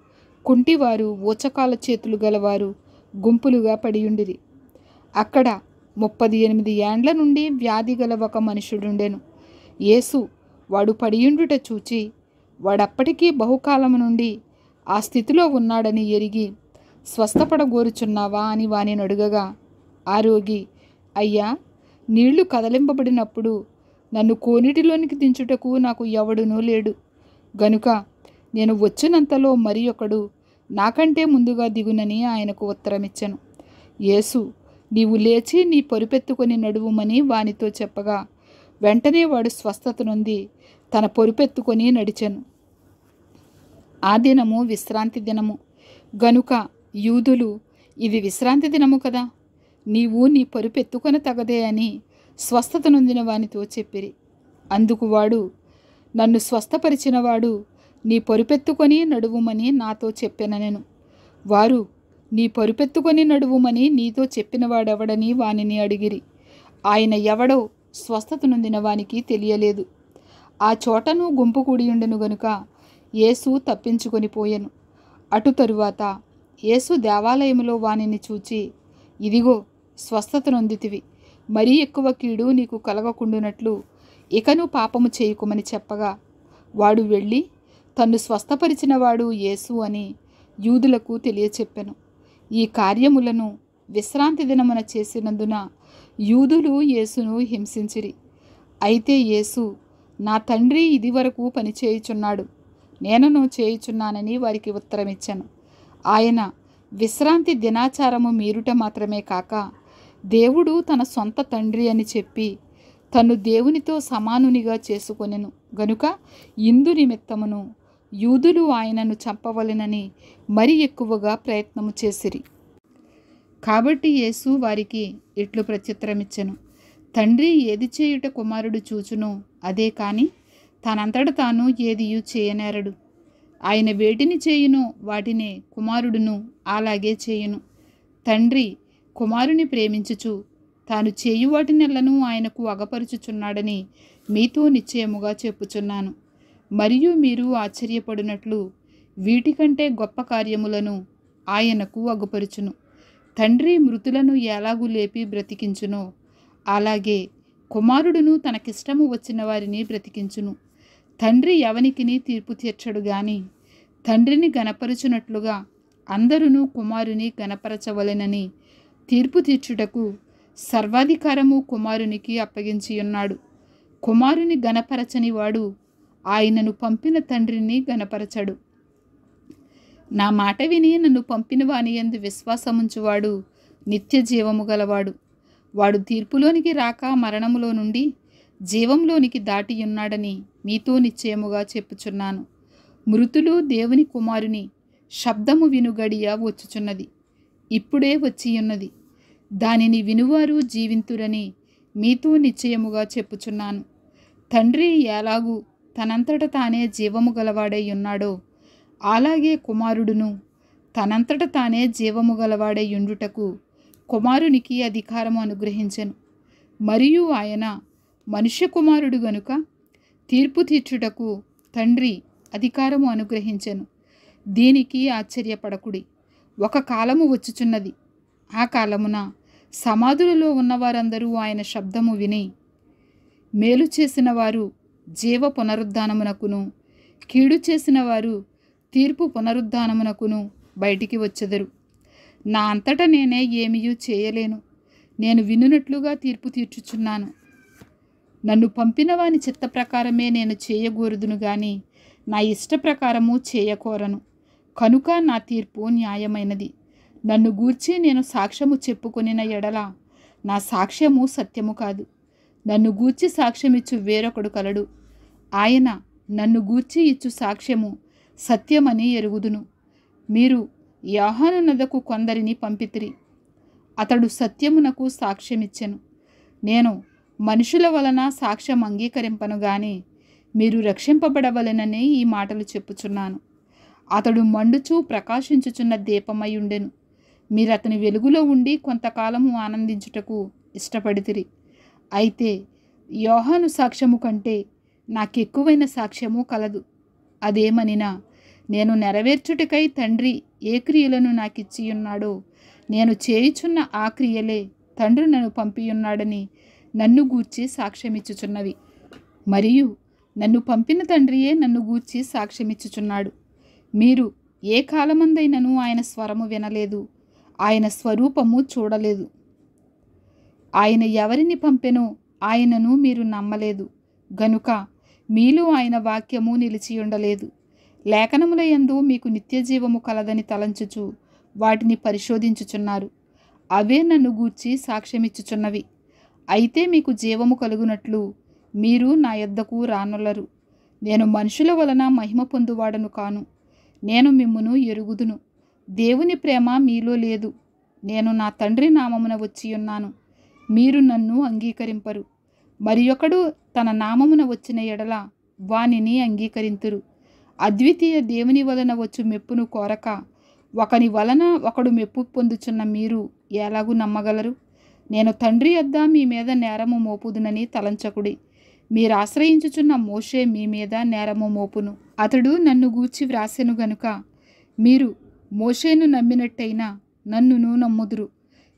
కుంటివారు, ఊచకాల చేతులు గలవారు గుంపులుగా పడియుండిరి. అక్కడ 38 ఏండ్ల నుండి వ్యాధి గల ఒక మనుషుడుండెను. యేసు వాడు పడియుండుట చూచి వాడప్పటికీ బహుకాలము నుండి ఆ స్థితిలో ఉన్నాడని ఎరిగి, స్వస్థపడగోరుచున్నావా అని వాని అడుగగా, ఆ రోగి, అయ్యా, నీళ్లు కదలింపబడినప్పుడు నన్ను కోనిటిలోనికి దించుటకు నాకు ఎవడునూ లేడు. గనుక నేను వచ్చినంతలో మరి ఒకడు నాకంటే ముందుగా దిగునని ఆయనకు ఉత్తరమిచ్చెను. యేసు, నీవు లేచి నీ పొరుపెత్తుకొని నడువుమని వానితో చెప్పగా, వెంటనే వాడు స్వస్థత నొంది తన పొరుపెత్తుకొని నడిచెను. ఆ దినము విశ్రాంతి దినము గనుక యూదులు, ఇది విశ్రాంతి దినము కదా, నీవు నీ పొరుపెత్తుకొన తగదే అని స్వస్థత నొందిన వానితో చెప్పిరి. అందుకు వాడు, నన్ను స్వస్థపరిచినవాడు నీ పొరుపెత్తుకొని నడువుమని నాతో చెప్పెననెను. వారు, నీ పొరుపెత్తుకొని నడువుమని నీతో చెప్పినవాడెవడని వానిని అడిగిరి. ఆయన ఎవడో స్వస్థత నొందిన వానికి తెలియలేదు. ఆ చోటను గుంపు కూడియుండెను గనుక యేసు తప్పించుకొని పోయెను. అటు తరువాత యేసు దేవాలయములో వానిని చూచి, ఇదిగో స్వస్థత నొందితివి, మరీ ఎక్కువ కీడు నీకు కలగకుండునట్లు ఇకను పాపము చేయకుమని చెప్పగా, వాడు వెళ్ళి తన్ను స్వస్థపరిచినవాడు యేసు అని యూదులకు తెలియచెప్పెను. ఈ కార్యములను విశ్రాంతి దినమున చేసినందున యూదులు యేసును హింసించిరి. అయితే యేసు, నా తండ్రి ఇదివరకు పనిచేయుచున్నాడు, నేనను చేయుచున్నానని వారికి ఉత్తరమిచ్చెను. ఆయన విశ్రాంతి దినాచారము మీరుట మాత్రమే కాక దేవుడు తన సొంత తండ్రి అని చెప్పి తను దేవునితో సమానునిగా చేసుకొనెను. గనుక ఇందు నిమిత్తమును యూదులు ఆయనను చంపవలెనని మరి ఎక్కువగా ప్రయత్నము చేసిరి. కాబట్టి యేసు వారికి ఇట్లు ప్రత్యుత్తరమిచ్చెను, తండ్రి ఏది చేయుట కుమారుడు చూచునో అదే కాని తనంతట తాను ఏదియు చేయనేరడు. ఆయన వేటిని చేయునో వాటినే కుమారుడును అలాగే చేయును. తండ్రి కుమారుని ప్రేమించుచు తాను చేయు వాటినెల్లను ఆయనకు అగపరుచుచున్నాడని మీతో నిశ్చయముగా చెప్పుచున్నాను. మరియు మీరు ఆశ్చర్యపడినట్లు వీటికంటే గొప్ప కార్యములను ఆయనకు అగుపరుచును. తండ్రి మృతులను ఎలాగూ లేపి బ్రతికించునో అలాగే కుమారుడును తనకిష్టము వచ్చిన వారిని బ్రతికించును. తండ్రి ఎవనికిని తీర్పు తీర్చడు గాని తండ్రిని గణపరచునట్లుగా అందరును కుమారుని గణపరచవలెనని తీర్పు తీర్చుటకు సర్వాధికారము కుమారునికి అప్పగించి ఉన్నాడు. కుమారుని గణపరచని వాడు ఆయనను పంపిన తండ్రిని గణపరచడు. నా మాట విని నన్ను పంపిన వాని యందు విశ్వాసముంచువాడు నిత్య జీవము గలవాడు. వాడు తీర్పులోనికి రాక మరణములో నుండి జీవంలోనికి దాటియున్నాడని మీతో నిశ్చయముగా చెప్పుచున్నాను. మృతులు దేవుని కుమారుని శబ్దము వినుగడియ వచ్చుచున్నది, ఇప్పుడే వచ్చియున్నది. దానిని వినువారు జీవింతురని మీతో నిశ్చయముగా చెప్పుచున్నాను. తండ్రి ఎలాగూ తనంతట తానే జీవము గలవాడై ఉన్నాడో అలాగే కుమారుడును తనంతట తానే జీవము గలవాడై ఉండుటకు కుమారునికి అధికారము అనుగ్రహించెను. మరియు ఆయన మనుష్య కుమారుడు గనుక తీర్పు తీర్చుటకు తండ్రి అధికారము అనుగ్రహించెను. దీనికి ఆశ్చర్యపడకుడి. ఒక కాలము వచ్చుచున్నది, ఆ కాలమున సమాధులలో ఉన్నవారందరూ ఆయన శబ్దము విని మేలు చేసిన వారు జీవ పునరుద్ధానమునకును కీడు చేసిన వారు తీర్పు పునరుద్ధానమునకును బయటికి వచ్చెదరు. నా అంతట నేనే ఏమీయూ చేయలేను, నేను వినునట్లుగా తీర్పు తీర్చుచున్నాను. నన్ను పంపిన వాని చిత్త ప్రకారమే నేను చేయగోరుదును గాని నా ఇష్ట ప్రకారము చేయకోరను. కనుక నా తీర్పు న్యాయమైనది. నన్ను గూర్చి నేను సాక్ష్యము చెప్పుకొనిన ఎడల నా సాక్ష్యము సత్యము కాదు. నన్ను గూర్చి సాక్ష్యమిచ్చు వేరొకడు కలడు. ఆయన నన్ను గూర్చి ఇచ్చు సాక్ష్యము సత్యమని ఎరుగుదును. మీరు యోహాను నొద్దకు కొందరిని పంపితిరి. అతడు సత్యమునకు సాక్ష్యమిచ్చెను. నేను మనుషుల వలన సాక్ష్యం అంగీకరింపను గాని మీరు రక్షింపబడవలెనని ఈ మాటలు చెప్పుచున్నాను. అతడు మండుచూ ప్రకాశించుచున్న దీపమై ఉండెను. మీరు అతని వెలుగులో ఉండి కొంతకాలము ఆనందించుటకు ఇష్టపడితిరి. అయితే యోహాను సాక్ష్యము కంటే నాకెక్కువైన సాక్ష్యము కలదు. అదేమనినా, నేను నెరవేర్చుటకై తండ్రి ఏ క్రియలను నాకిచ్చియున్నాడో నేను చేయుచున్న ఆ క్రియలే తండ్రి నన్ను పంపియున్నాడని నన్ను గూర్చి సాక్ష్యమిచ్చుచున్నవి. మరియు నన్ను పంపిన తండ్రియే నన్ను గూర్చి సాక్ష్యమిచ్చుచున్నాడు. మీరు ఏ కాలమందైనను ఆయన స్వరము వినలేదు, ఆయన స్వరూపము చూడలేదు. ఆయన ఎవరిని పంపెనో ఆయనను మీరు నమ్మలేదు గనుక మీలో ఆయన వాక్యము నిలిచి ఉండలేదు. లేఖనముల యందు మీకు నిత్యజీవము కలదని తలంచుచు వాటిని పరిశోధించుచున్నారు. అవే నన్ను గూర్చి సాక్ష్యమిచ్చుచున్నవి. అయితే మీకు జీవము కలుగునట్లు మీరు నా యొద్దకు రానొల్లరు. నేను మనుషుల వలన మహిమ పొందువాడను కాను. నేను మిమ్మును ఎరుగుదును. దేవుని ప్రేమ మీలో లేదు. నేను నా తండ్రి నామమున వచ్చియున్నాను, మీరు నన్ను అంగీకరింపరు. మరి ఒకడు తన నామమున వచ్చిన ఎడల వానిని అంగీకరింతురు. అద్వితీయ దేవుని వలన వచ్చు మెప్పును కోరక ఒకని వలన ఒకడు మెప్పు పొందుచున్న మీరు ఎలాగూ నమ్మగలరు? నేను తండ్రి యొద్ద మీ మీద నేరము మోపుదునని తలంచకుడి. మీరు ఆశ్రయించుచున్న మోషే మీ మీద నేరము మోపును. అతడు నన్ను గూర్చి వ్రాసెను గనుక మీరు మోషేను నమ్మినట్టయినా నన్నును నమ్ముదురు.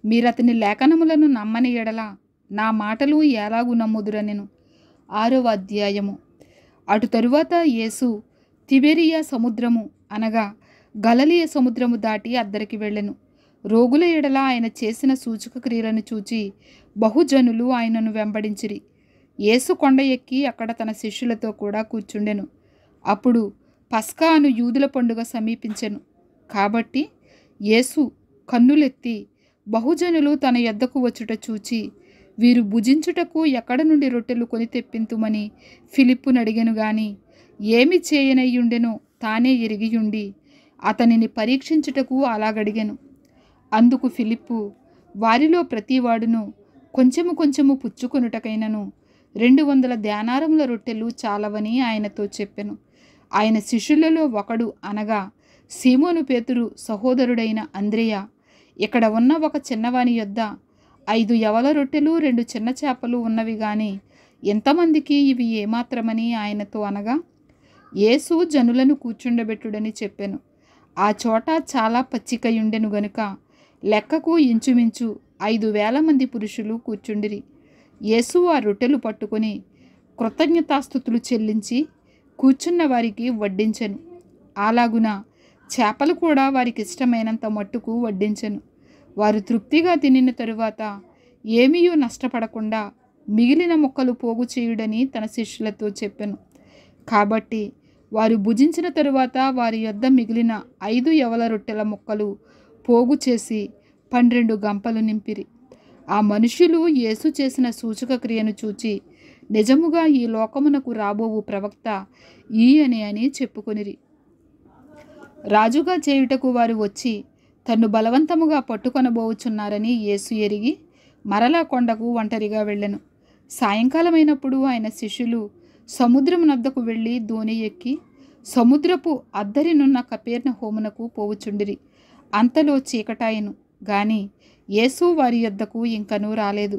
మీరతని లేఖనములను నమ్మని ఎడల నా మాటలు ఎలాగూ నమ్ముదురనెను. 6వ అధ్యాయము. అటు తరువాత యేసు తిబెరియా సముద్రము అనగా గలిలయ సముద్రము దాటి అద్దరికి వెళ్ళెను. రోగుల ఎడల ఆయన చేసిన సూచక క్రియలను చూచి బహుజనులు ఆయనను వెంబడించిరి. యేసు కొండ ఎక్కి అక్కడ తన శిష్యులతో కూడా కూర్చుండెను. అప్పుడు పస్కా అను యూదుల పండుగ సమీపించెను. కాబట్టి యేసు కన్నులెత్తి బహుజనులు తన యొద్దకు వచ్చుట చూచి, వీరు భుజించుటకు ఎక్కడ నుండి రొట్టెలు కొని తెప్పింతుమని ఫిలిప్పును అడిగెను గాని ఏమి చేయనయ్యుండెనో తానే ఎరిగియుండి అతనిని పరీక్షించుటకు అలాగడిగెను. అందుకు ఫిలిప్పు, వారిలో ప్రతివాడును కొంచెము కొంచెము పుచ్చుకొనుటకైనను 200 దేనారముల రొట్టెలు చాలవని ఆయనతో చెప్పెను. ఆయన శిష్యులలో ఒకడు అనగా సీమోను పేతురు సహోదరుడైన అంద్రెయ, ఇక్కడ ఉన్న ఒక చిన్నవాని యొద్ద 5 యవల రొట్టెలు 2 చిన్న చేపలు ఉన్నవి గాని ఎంతమందికి ఇవి ఏమాత్రమని ఆయనతో అనగా, యేసు జనులను కూర్చుండబెట్టుడని చెప్పెను. ఆ చోట చాలా పచ్చికయుండెను గనుక లెక్కకు ఇంచుమించు 5,000 మంది పురుషులు కూర్చుండిరి. యేసు ఆ రొట్టెలు పట్టుకొని కృతజ్ఞతాస్తుతులు చెల్లించి కూర్చున్న వారికి వడ్డించెను. అలాగున చేపలు కూడా వారికి ఇష్టమైనంత మట్టుకు వడ్డించెను. వారు తృప్తిగా తినిన తరువాత ఏమీయూ నష్టపడకుండా మిగిలిన ముక్కలు పోగు చేయుడని తన శిష్యులతో చెప్పెను. కాబట్టి వారు భుజించిన తరువాత వారి యొద్ద మిగిలిన 5 యవల రొట్టెల ముక్కలు పోగు చేసి 12 గంపలు నింపిరి. ఆ మనుష్యులు యేసు చేసిన సూచక క్రియను చూచి నిజముగా ఈ లోకమునకు రాబోవు ప్రవక్త ఈయనే అని చెప్పుకొనిరి. రాజుగా చేయుటకు వారు వచ్చి తన్ను బలవంతముగా పట్టుకొనబోచున్నారని యేసు ఎరిగి మరలా కొండకు ఒంటరిగా వెళ్ళెను. సాయంకాలమైనప్పుడు ఆయన శిష్యులు సముద్రమునద్దకు వెళ్ళి దోణి ఎక్కి సముద్రపు అద్దరినున్న కపెర్నహూమునకు పోవుచుండిరి. అంతలో చీకటాయెను గాని యేసు వారి యొద్దకు ఇంకనూ రాలేదు.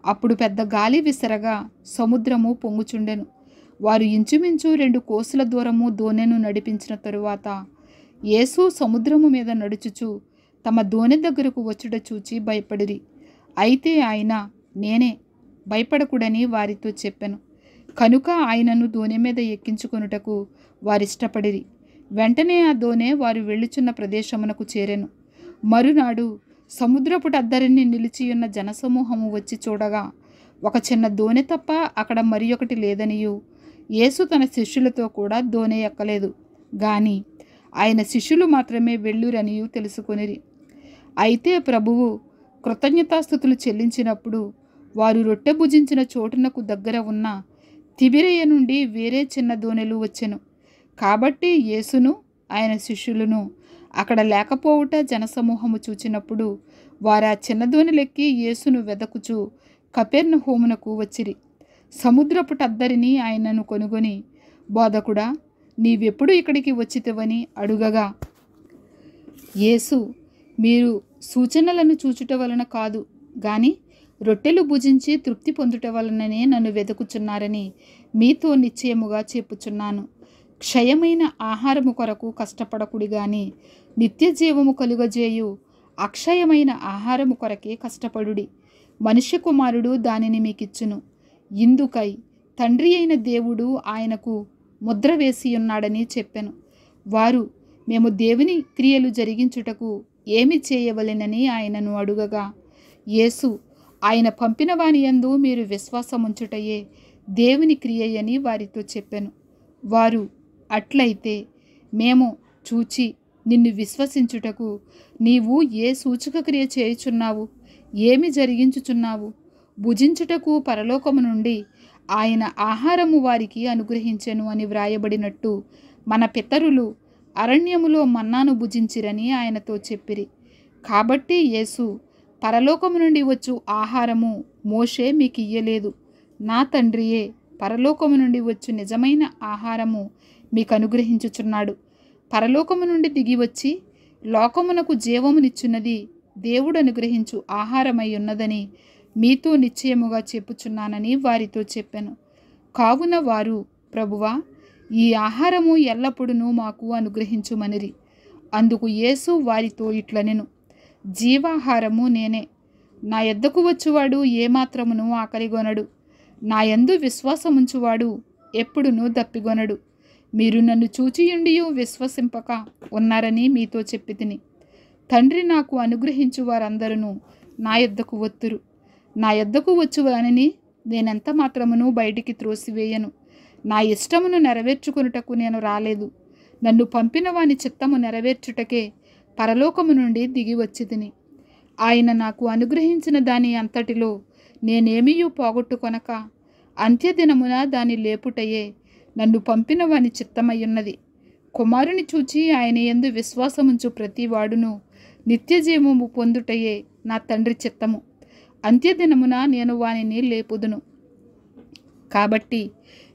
అప్పుడు పెద్ద గాలి విసరగా సముద్రము పొంగుచుండెను. వారు ఇంచుమించు 2 కోసుల దూరము దోణెను నడిపించిన తరువాత యేసు సముద్రము మీద నడుచుచు తమ దోణి దగ్గరకు వచ్చుట చూచి భయపడిరి. అయితే ఆయన, నేనే, భయపడకుడని వారితో చెప్పెను. కనుక ఆయనను దోణి మీద ఎక్కించుకొనుటకు వారిష్టపడిరి. వెంటనే ఆ దోణె వారు వెళ్ళుచున్న ప్రదేశమునకు చేరెను. మరునాడు సముద్రపుటద్దరిని నిలిచియున్న జనసమూహము వచ్చి చూడగా ఒక చిన్న దోణె తప్ప అక్కడ మరి ఒకటి లేదనియు యేసు తన శిష్యులతో కూడా దోణె ఎక్కలేదు గాని ఆయన శిష్యులు మాత్రమే వెళ్ళురనియు తెలుసుకొనిరి. అయితే ప్రభువు కృతజ్ఞతాస్థుతులు చెల్లించినప్పుడు వారు రొట్టె భుజించిన చోటునకు దగ్గర ఉన్న తిబిరయ నుండి వేరే చిన్న దోణెలు వచ్చెను. కాబట్టి యేసును ఆయన శిష్యులను అక్కడ లేకపోవుట జనసమూహము చూచినప్పుడు వారు ఆ చిన్న దోణిలెక్కి యేసును వెదకుచు కపెర్నహూమునకు వచ్చిరి. సముద్రపు టద్దరిని ఆయనను కొనుగొని, బోధకుడా, నీవెప్పుడు ఇక్కడికి వచ్చితివని అడుగగా, యేసు, మీరు సూచనలను చూచుట వలన కాదు గాని రొట్టెలు భుజించి తృప్తి పొందుట వలననే నన్ను వెతుకుచున్నారని మీతో నిశ్చయముగా చెప్పుచున్నాను. క్షయమైన ఆహారము కొరకు కష్టపడకుడి గాని నిత్య జీవము కలుగజేయు అక్షయమైన ఆహారము కొరకే కష్టపడుడి. మనుష్య కుమారుడు దానిని మీకిచ్చును. ఇందుకై తండ్రి అయిన దేవుడు ఆయనకు ముద్ర వేసి ఉన్నాడని చెప్పెను. వారు, మేము దేవుని క్రియలు జరిగించుటకు ఏమి చేయవలెనని ఆయనను అడుగగా, యేసు, ఆయన పంపిన వాని యందు మీరు విశ్వాసముంచుటయే దేవుని క్రియయని వారితో చెప్పెను. వారు, అట్లయితే మేము చూచి నిన్ను విశ్వసించుటకు నీవు ఏ సూచక క్రియ చేయుచున్నావు, ఏమి జరిగించుచున్నావు? భుజించుటకు పరలోకము నుండి ఆయన ఆహారము వారికి అనుగ్రహించెను అని వ్రాయబడినట్టు మన పితరులు అరణ్యములో మన్నాను భుజించిరని ఆయనతో చెప్పిరి. కాబట్టి యేసు, పరలోకము నుండి వచ్చు ఆహారము మోషే మీకు ఇయ్యలేదు, నా తండ్రియే పరలోకము నుండి వచ్చు నిజమైన ఆహారము మీకు అనుగ్రహించుచున్నాడు. పరలోకము నుండి దిగివచ్చి లోకమునకు జీవమునిచ్చున్నది దేవుడు అనుగ్రహించు ఆహారమై ఉన్నదని మీతో నిశ్చయముగా చెప్పుచున్నానని వారితో చెప్పాను. కావున వారు, ప్రభువా, ఈ ఆహారము ఎల్లప్పుడూ మాకు అనుగ్రహించుమనిరి. అందుకు యేసు వారితో ఇట్లనెను, జీవాహారము నేనే. నా యొద్దకు వచ్చువాడు ఏమాత్రమును ఆకలిగొనడు. నా యందు విశ్వాసముంచువాడు ఎప్పుడునూ దప్పిగొనడు. మీరు నన్ను చూచియుండియు విశ్వసింపక ఉన్నారని మీతో చెప్పి తిని. తండ్రి నాకు అనుగ్రహించు వారందరూ నా యొద్దకు వత్తురు. నా యొద్దకు వచ్చువానిని నేనెంత మాత్రమును బయటికి త్రోసివేయను. నా ఇష్టమును నెరవేర్చుకొనుటకు నేను రాలేదు, నన్ను పంపిన వాని చిత్తము నెరవేర్చుటకే పరలోకము నుండి దిగి వచ్చి తిని. ఆయన నాకు అనుగ్రహించిన దాని అంతటిలో నేనేమీయూ పోగొట్టుకొనక అంత్యదినమున దాని లేపుటయే నన్ను పంపిన వాని చిత్తమయ్యున్నది. కుమారుని చూచి ఆయన యందు విశ్వాసముంచు ప్రతి వాడును నిత్యజీవము పొందుటయే నా తండ్రి చిత్తము. అంత్యదినమున నేను వానిని లేపుదును. కాబట్టి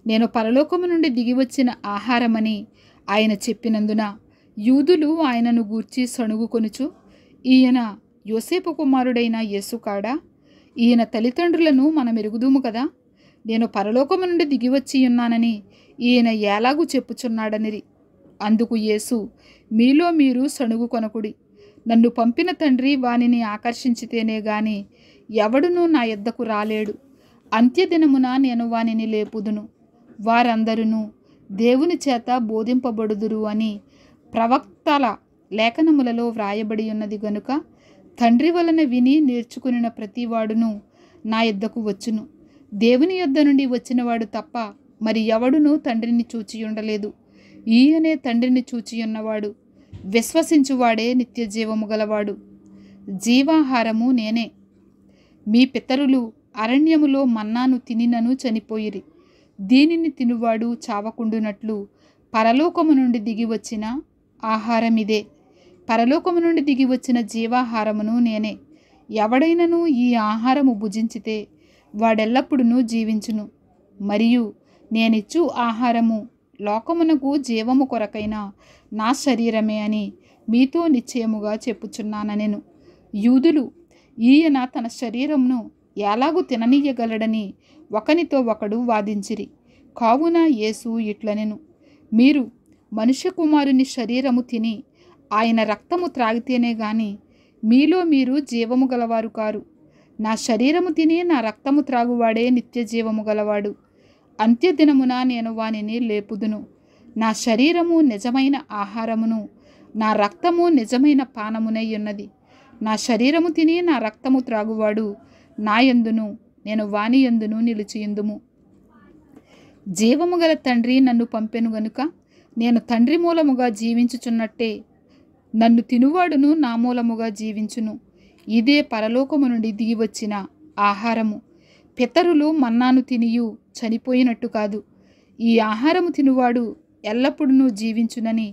నేను పరలోకము నుండి దిగివచ్చిన ఆహారమని ఆయన చెప్పినందున యూదులు ఆయనను గూర్చి సణుగుకొనుచు, ఈయన యోసేపు కుమారుడైన యేసు కాడా? ఈయన తల్లిదండ్రులను మనం ఎరుగుదుము కదా. నేను పరలోకము నుండి దిగివచ్చి ఉన్నానని ఈయన ఎలాగూ చెప్పుచున్నాడనిరి. అందుకు యేసు, మీలో మీరు సణుగు కొనకుడి. నన్ను పంపిన తండ్రి వానిని ఆకర్షించితేనే గాని ఎవడునూ నా యొద్దకు రాలేడు. అంత్యదినమున నేను వానిని లేపుదును. వారందరూ దేవుని చేత బోధింపబడుదురు అని ప్రవక్తల లేఖనములలో వ్రాయబడి ఉన్నది గనుక తండ్రి వలన విని నేర్చుకుని ప్రతివాడును నా యొద్దకు వచ్చును. దేవుని యొద్ద నుండి వచ్చినవాడు తప్ప మరి ఎవడునూ తండ్రిని చూచి ఉండలేదు. ఈయనే తండ్రిని చూచియున్నవాడు. విశ్వసించువాడే నిత్య జీవము గలవాడు. జీవాహారము నేనే. మీ పితరులు అరణ్యములో మన్నాను తినినను చనిపోయిరి. దీనిని తినువాడు చావకుండునట్లు పరలోకము నుండి దిగివచ్చిన ఆహారమిదే. పరలోకము నుండి దిగివచ్చిన జీవాహారమును నేనే. ఎవడైనను ఈ ఆహారము భుజించితే వాడెల్లప్పుడూ జీవించును. మరియు నేనిచ్చు ఆహారము లోకమునకు జీవము కొరకైన నా శరీరమే అని మీతో నిశ్చయముగా చెప్పుచున్నానెను. యూదులు ఈయన తన శరీరమును ఎలాగూ తిననీయగలడని ఒకనితో ఒకడు వాదించిరి. కావున యేసు ఇట్లనెను, మీరు మనుష్య కుమారుని శరీరము తిని ఆయన రక్తము త్రాగితేనే గాని మీలో మీరు జీవము గలవారు కారు. నా శరీరము తిని నా రక్తము త్రాగువాడే నిత్య జీవము గలవాడు. అంత్యదినమున నేను వానిని లేపుదును. నా శరీరము నిజమైన ఆహారమును, నా రక్తము నిజమైన పానమునై ఉన్నది. నా శరీరము తిని నా రక్తము త్రాగువాడు నా యందును, నేను వాని యందును నిలిచియుందుము. జీవము గల తండ్రి నన్ను పంపెను గనుక నేను తండ్రి మూలముగా జీవించుచున్నట్టే నన్ను తినువాడును నా మూలముగా జీవించును. ఇదే పరలోకము నుండి దిగివచ్చిన ఆహారము. పితరులు మన్నాను తినియు చనిపోయినట్టు కాదు. ఈ ఆహారము తినువాడు ఎల్లప్పుడూ జీవించునని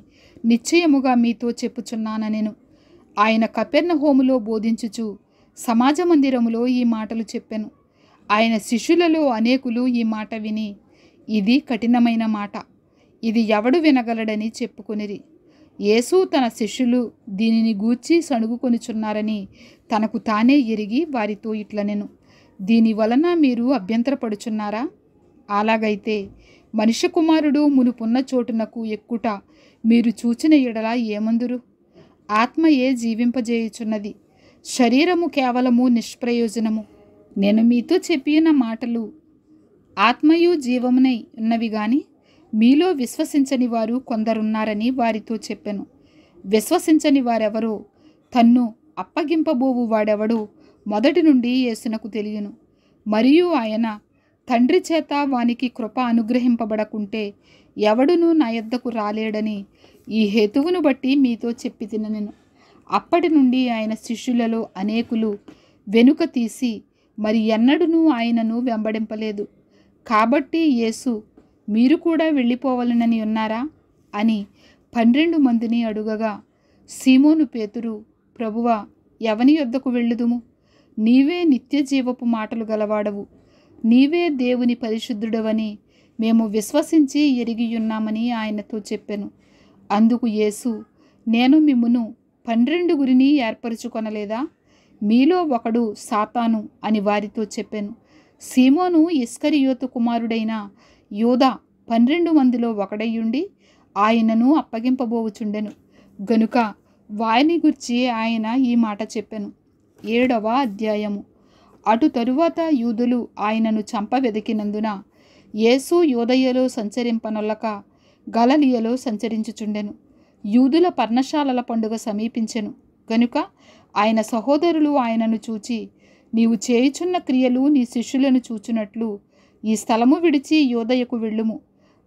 నిశ్చయముగా మీతో చెప్పుచున్నానెను. ఆయన కపెర్నహూములో బోధించుచు సమాజ మందిరములో ఈ మాటలు చెప్పెను. ఆయన శిష్యులలో అనేకులు ఈ మాట విని, ఇది కఠినమైన మాట, ఇది ఎవడు వినగలడని చెప్పుకొనిరి. యేసు తన శిష్యులు దీనిని గూర్చి సణుగుకొనుచున్నారని తనకు తానే ఎరిగి వారితో ఇట్లనెను, దీని వలన మీరు అభ్యంతరపడుచున్నారా? అలాగైతే మనుష్య కుమారుడు మునుపున్న చోటునకు ఎక్కుట మీరు చూచిన ఎడల ఏమందురు? ఆత్మయే జీవింపజేయుచున్నది, శరీరము కేవలము నిష్ప్రయోజనము. నేను మీతో చెప్పిన మాటలు ఆత్మయు జీవమునై ఉన్నవి గాని మీలో విశ్వసించని వారు కొందరున్నారని వారితో చెప్పెను. విశ్వసించని వారెవరో, తన్ను అప్పగింపబోవు వాడెవడో మొదటి నుండి యేసునకు తెలియను. మరియు ఆయన తండ్రి చేత వానికి కృప అనుగ్రహింపబడకుంటే ఎవడునూ నా యొద్దకు రాలేడని ఈ హేతువును బట్టి మీతో చెప్పి తిననెను. అప్పటి నుండి ఆయన శిష్యులలో అనేకులు వెనుక తీసి మరి ఎన్నడూనూ ఆయనను వెంబడింపలేదు. కాబట్టి యేసు, మీరు కూడా వెళ్ళిపోవాలనని ఉన్నారా అని 12 మందిని అడుగగా, సీమోను పేతురు, ప్రభువా, ఎవని యొద్దకు వెళ్ళుదుము? నీవే నిత్య జీవపు మాటలు గలవాడవు, నీవే దేవుని పరిశుద్ధుడవని మేము విశ్వసించి ఎరిగియున్నామని ఆయనతో చెప్పెను. అందుకు యేసు, నేను మిమ్మును 12 గురిని ఏర్పరచుకొనలేదా? మీలో ఒకడు సాతాను అని వారితో చెప్పెను. సీమోను ఇస్కరియోతు కుమారుడైన యోదా 12 మందిలో ఒకడయ్యుండి ఆయనను అప్పగింపబోవుచుండెను గనుక వారిని గుర్చి ఆయన ఈ మాట చెప్పెను. 7వ అధ్యాయము. అటు తరువాత యూదులు ఆయనను చంప వెదికినందున యేసు యూదయలో సంచరింపనొల్లక గలిలయలో సంచరించుచుండెను. యూదుల పర్ణశాలల పండుగ సమీపించెను గనుక ఆయన సహోదరులు ఆయనను చూచి, నీవు చేయుచున్న క్రియలు నీ శిష్యులను చూచునట్లు ఈ స్థలము విడిచి యూదయకు వెళ్ళుము.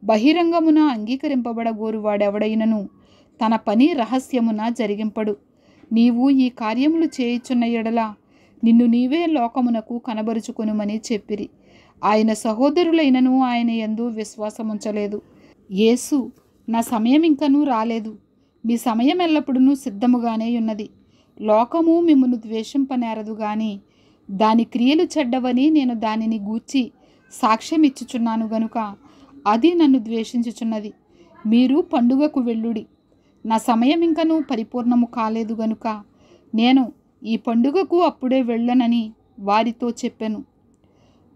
బహిరంగమున అంగీకరింపబడగోరు వాడెవడైనను తన పని రహస్యమున జరిగింపడు. నీవు ఈ కార్యములు చేయుచున్న ఎడల నిన్ను నీవే లోకమునకు కనబరుచుకొనుమని చెప్పిరి. ఆయన సహోదరులైనను ఆయన యందు విశ్వాసముంచలేదు. యేసు, నా సమయం ఇంకనూ రాలేదు, మీ సమయం ఎల్లప్పుడూ సిద్ధముగానే ఉన్నది. లోకము మిమ్మును ద్వేషింపనేరదు గాని దాని క్రియలు చెడ్డవని నేను దానిని గూర్చి సాక్ష్యం ఇచ్చుచున్నాను గనుక అది నన్ను ద్వేషించుచున్నది. మీరు పండుగకు వెళ్ళుడి, నా సమయం ఇంకనూ పరిపూర్ణము కాలేదు గనుక నేను ఈ పండుగకు అప్పుడే వెళ్ళనని వారితో చెప్పెను.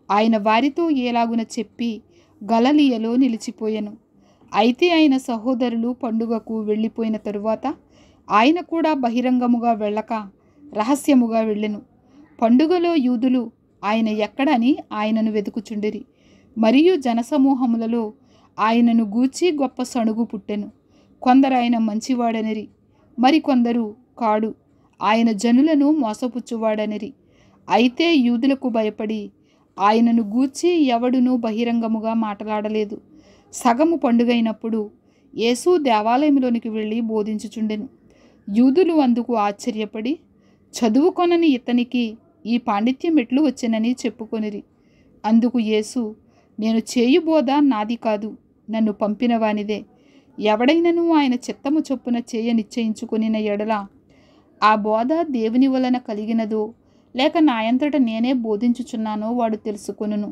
ఆయన వారితో ఏలాగున చెప్పి గలిలయలో నిలిచిపోయెను. అయితే ఆయన సహోదరులు పండుగకు వెళ్ళిపోయిన తరువాత ఆయన కూడా బహిరంగముగా వెళ్ళక రహస్యముగా వెళ్ళెను. పండుగలో యూదులు ఆయన ఎక్కడని ఆయనను వెతుకుచుండిరి. మరియు జనసమూహములలో ఆయనను గూర్చి గొప్ప సణుగు పుట్టెను. కొందరు ఆయన మంచివాడనిరి, మరికొందరు కాడు, ఆయన జనులను మోసపుచ్చువాడనిరి. అయితే యూదులకు భయపడి ఆయనను గూర్చి ఎవడునూ బహిరంగముగా మాట్లాడలేదు. సగము పండుగైనప్పుడు యేసు దేవాలయంలోనికి వెళ్ళి బోధించుచుండెను. యూదులు అందుకు ఆశ్చర్యపడి, చదువుకొనని ఇతనికి ఈ పాండిత్యం ఎట్లు వచ్చెనని చెప్పుకొనిరి. అందుకు యేసు, నేను చేయు బోధ నాది కాదు, నన్ను పంపిన వానిదే. ఎవడైనను ఆయన చిత్తము చొప్పున చేయ నిశ్చయించుకొనిన ఎడల ఆ బోధ దేవుని వలన కలిగినదో లేక నాయంతట నేనే బోధించుచున్నానో వాడు తెలుసుకొనును.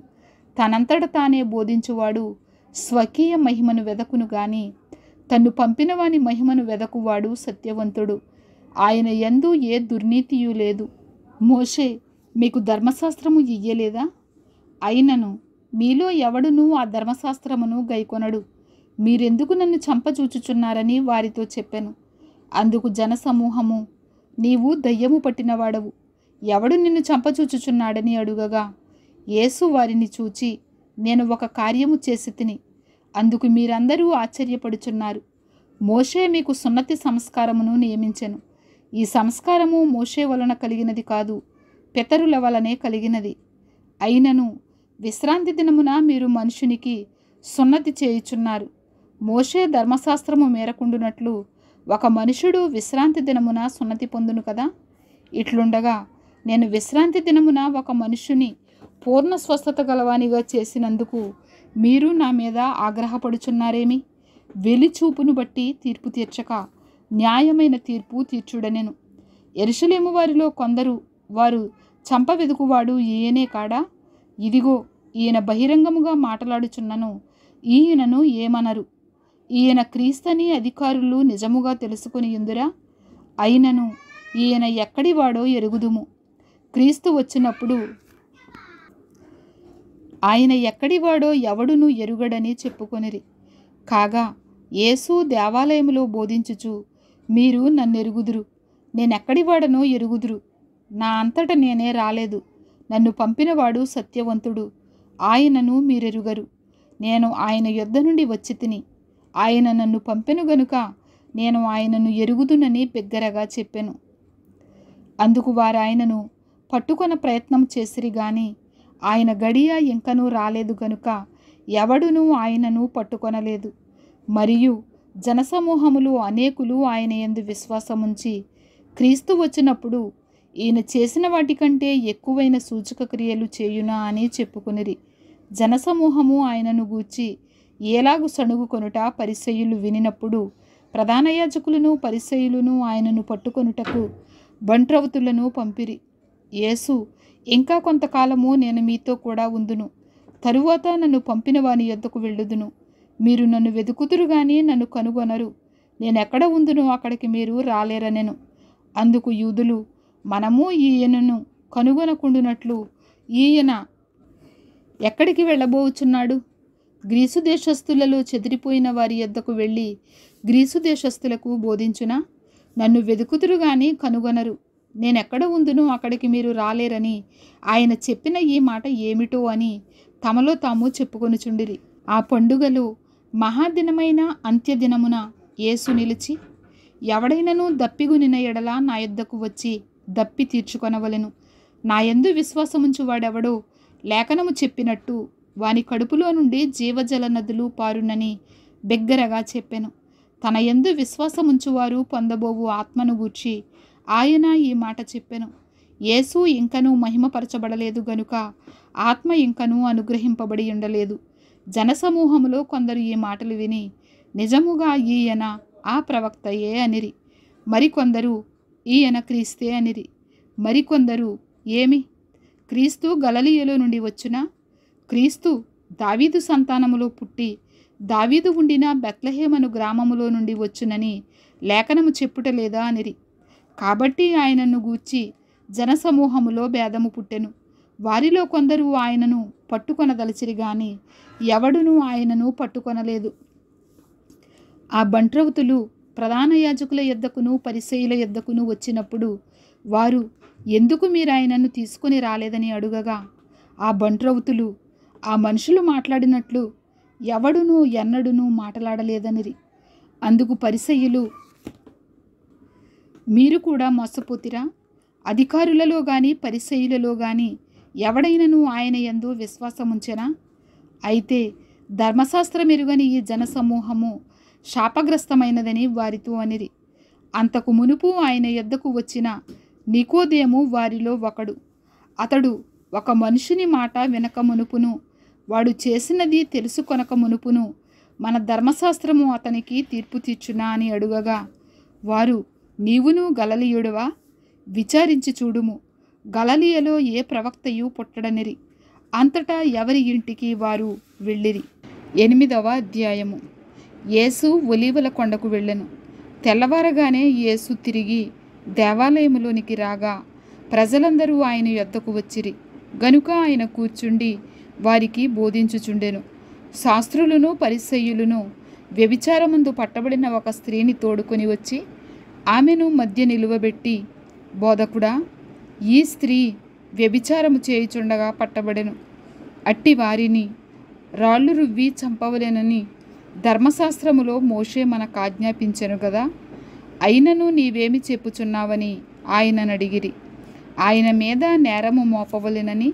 తనంతట తానే బోధించువాడు స్వకీయ మహిమను వెదకును గాని తన్ను పంపిన వాని మహిమను వెదకువాడు సత్యవంతుడు. ఆయన యందు ఏ దుర్నీతియు లేదు. మోషే మీకు ధర్మశాస్త్రము ఇయ్యలేదా? అయినను మీలో ఎవడునూ ఆ ధర్మశాస్త్రమును గైకొనడు. మీరెందుకు నన్ను చంపచూచుచున్నారని వారితో చెప్పెను. అందుకు జనసమూహము, నీవు దయ్యము పట్టినవాడవు, ఎవడు నిన్ను చంపచూచుచున్నాడని అడుగగా, యేసు వారిని చూచి, నేను ఒక కార్యము చేసి తిని, అందుకు మీరందరూ ఆశ్చర్యపడుచున్నారు. మోషే మీకు సున్నతి సంస్కారమును నియమించెను. ఈ సంస్కారము మోషే వలన కలిగినది కాదు, పితరుల వలనే కలిగినది. అయినను విశ్రాంతి దినమున మీరు మనుషునికి సున్నతి చేయుచున్నారు. మోషే ధర్మశాస్త్రము మేరకుండునట్లు ఒక మనుషుడు విశ్రాంతి దినమున సున్నతి పొందును కదా. ఇట్లుండగా నేను విశ్రాంతి దినమున ఒక మనుషుని పూర్ణ స్వస్థత గలవానిగా చేసినందుకు మీరు నా మీద ఆగ్రహపడుచున్నారేమి? వెలిచూపును బట్టి తీర్పు తీర్చక న్యాయమైన తీర్పు తీర్చుడనెను. యెరూషలేము వారిలో కొందరు, వారు చంప వెదుకువాడు ఈయనే కాడా? ఇదిగో ఈయన బహిరంగముగా మాట్లాడుచున్నను, ఈయనను ఏమనరు? ఈయన క్రీస్తని అధికారులు నిజముగా తెలుసుకుని యుందురా? అయినను ఈయన ఎక్కడివాడో ఎరుగుదుము. క్రీస్తు వచ్చినప్పుడు ఆయన ఎక్కడివాడో ఎవడును ఎరుగడని చెప్పుకొనిరి. కాగా యేసు దేవాలయములో బోధించుచు, మీరు నన్నెరుగుదురు, నేనెక్కడివాడనో ఎరుగుదురు. నా అంతట నేనే రాలేదు, నన్ను పంపినవాడు సత్యవంతుడు, ఆయనను మీరెరుగరు. నేను ఆయన యొద్ద నుండి వచ్చి తిని, ఆయన నన్ను పంపెను గనుక నేను ఆయనను ఎరుగుదునని బిగ్గరగా చెప్పెను. అందుకు వారు ఆయనను పట్టుకొన ప్రయత్నం చేసిరి గాని ఆయన గడియ ఇంకనూ రాలేదు గనుక ఎవడునూ ఆయనను పట్టుకొనలేదు. మరియు జనసమూహములు అనేకులు ఆయన యందు విశ్వాసముంచి, క్రీస్తు వచ్చినప్పుడు ఈయన చేసిన వాటికంటే ఎక్కువైన సూచక క్రియలు చేయునా అని చెప్పుకొనిరి. జనసమూహము ఆయనను గూర్చి ఏలాగు సణుగుకొనుట పరిసయ్యులు వినినప్పుడు ప్రధాన యాజకులను పరిసయ్యులను ఆయనను పట్టుకొనుటకు బంట్రవతులను పంపిరి. యేసు, ఇంకా కొంతకాలము నేను మీతో కూడా ఉందును, తరువాత నన్ను పంపిన వాని యొద్దకు వెళ్ళుదును. మీరు నన్ను వెతుకుతురు గాని నన్ను కనుగొనరు, నేనెక్కడ ఉందునో అక్కడికి మీరు రాలేరనెను. అందుకు యూదులు, మనము ఈయనను కనుగొనకుండునట్లు ఈయన ఎక్కడికి వెళ్ళబోచున్నాడు? గ్రీసు దేశస్థులలో చెదిరిపోయిన వారి యొద్దకు వెళ్ళి గ్రీసు దేశస్థులకు బోధించునా? నన్ను వెతుకుతురు గాని కనుగొనరు, నేనెక్కడ ఉందునో అక్కడికి మీరు రాలేరని ఆయన చెప్పిన ఈ మాట ఏమిటో అని తమలో తాము చెప్పుకొనుచుండిరి. ఆ పండుగలో మహాదినమైన అంత్యదినమున యేసు నిలిచి, ఎవడైనను దప్పిగొనిన ఎడల నా యొద్దకు వచ్చి దప్పి తీర్చుకొనవలెను. నా యందు విశ్వాసముంచు వాడెవడో లేఖనము చెప్పినట్టు వాని కడుపులో నుండి జీవజల నదులు పారునని బిగ్గరగా చెప్పెను. తన యందు విశ్వాసముంచువారు పొందబోవు ఆత్మను గూర్చి ఆయన ఈ మాట చెప్పెను. యేసు ఇంకనూ మహిమపరచబడలేదు గనుక ఆత్మ ఇంకనూ అనుగ్రహింపబడి ఉండలేదు. జనసమూహములో కొందరు ఈ మాటలు విని, నిజముగా ఈయన ఆ ప్రవక్తయే అనిరి. మరికొందరు, ఈయన క్రీస్తే అనిరి. మరికొందరు, ఏమి క్రీస్తు గలిలయలో నుండి వచ్చునా? క్రీస్తు దావీదు సంతానములో పుట్టి దావీదు ఉండిన బెత్లెహేమను గ్రామములో నుండి వచ్చునని లేఖనము చెప్పుటలేదా అనిరి. కాబట్టి ఆయనను గూర్చి జనసమూహములో భేదము పుట్టెను. వారిలో కొందరు ఆయనను పట్టుకొనదలచిరి గాని ఎవడునూ ఆయనను పట్టుకొనలేదు. ఆ బంట్రవతులు ప్రధాన యాజకుల యొద్దకును పరిసయ్యుల యొద్దకును వచ్చినప్పుడు వారు, ఎందుకు మీరు ఆయనను తీసుకొని రాలేదని అడుగగా, ఆ బంట్రవతులు, ఆ మనుషులు మాట్లాడినట్లు ఎవడునూ ఎన్నడునూ మాట్లాడలేదనిరి. అందుకు పరిసయ్యులు, మీరు కూడా మోసపోతిరా? అధికారులలో గాని పరిసయ్యులలో గాని ఎవడైనను ఆయన యందు విశ్వాసముంచెనా? అయితే ధర్మశాస్త్రం ఎరుగని ఈ జనసమూహము శాపగ్రస్తమైనదని వారితో అనిరి. అంతకు మునుపు ఆయన యొద్దకు వచ్చిన నికోదేము వారిలో ఒకడు. అతడు ఒక మనుషుని మాట వినక మునుపును వాడు చేసినది తెలుసుకొనక మునుపును మన ధర్మశాస్త్రము అతనికి తీర్పు తీర్చునా అని అడుగగా, వారు, నీవును గలిలయుడవా? విచారించి చూడుము, గలిలయలో ఏ ప్రవక్తయు పుట్టడనిరి. అంతటా ఎవరి ఇంటికి వారు వెళ్ళిరి. 8వ అధ్యాయము. యేసు ఒలీవల కొండకు వెళ్ళెను. తెల్లవారగానే యేసు తిరిగి దేవాలయములోనికి రాగా ప్రజలందరూ ఆయన యొద్దకు వచ్చిరి గనుక ఆయన కూర్చుండి వారికి బోధించుచుండెను. శాస్త్రులను పరిసయ్యులను వ్యభిచారమందు పట్టబడిన ఒక స్త్రీని తోడుకొని వచ్చి ఆమెను మధ్య నిలువబెట్టి, బోధకుడా, ఈ స్త్రీ వ్యభిచారము చేయుచుండగా పట్టబడెను. అట్టి వారిని రాళ్ళు రువ్వి చంపవలెనని ధర్మశాస్త్రములో మోషే మనకు ఆజ్ఞాపించెను కదా. అయినను నీవేమి చెప్పుచున్నావని ఆయనను అడిగిరి. ఆయన మీద నేరము మోపవలెనని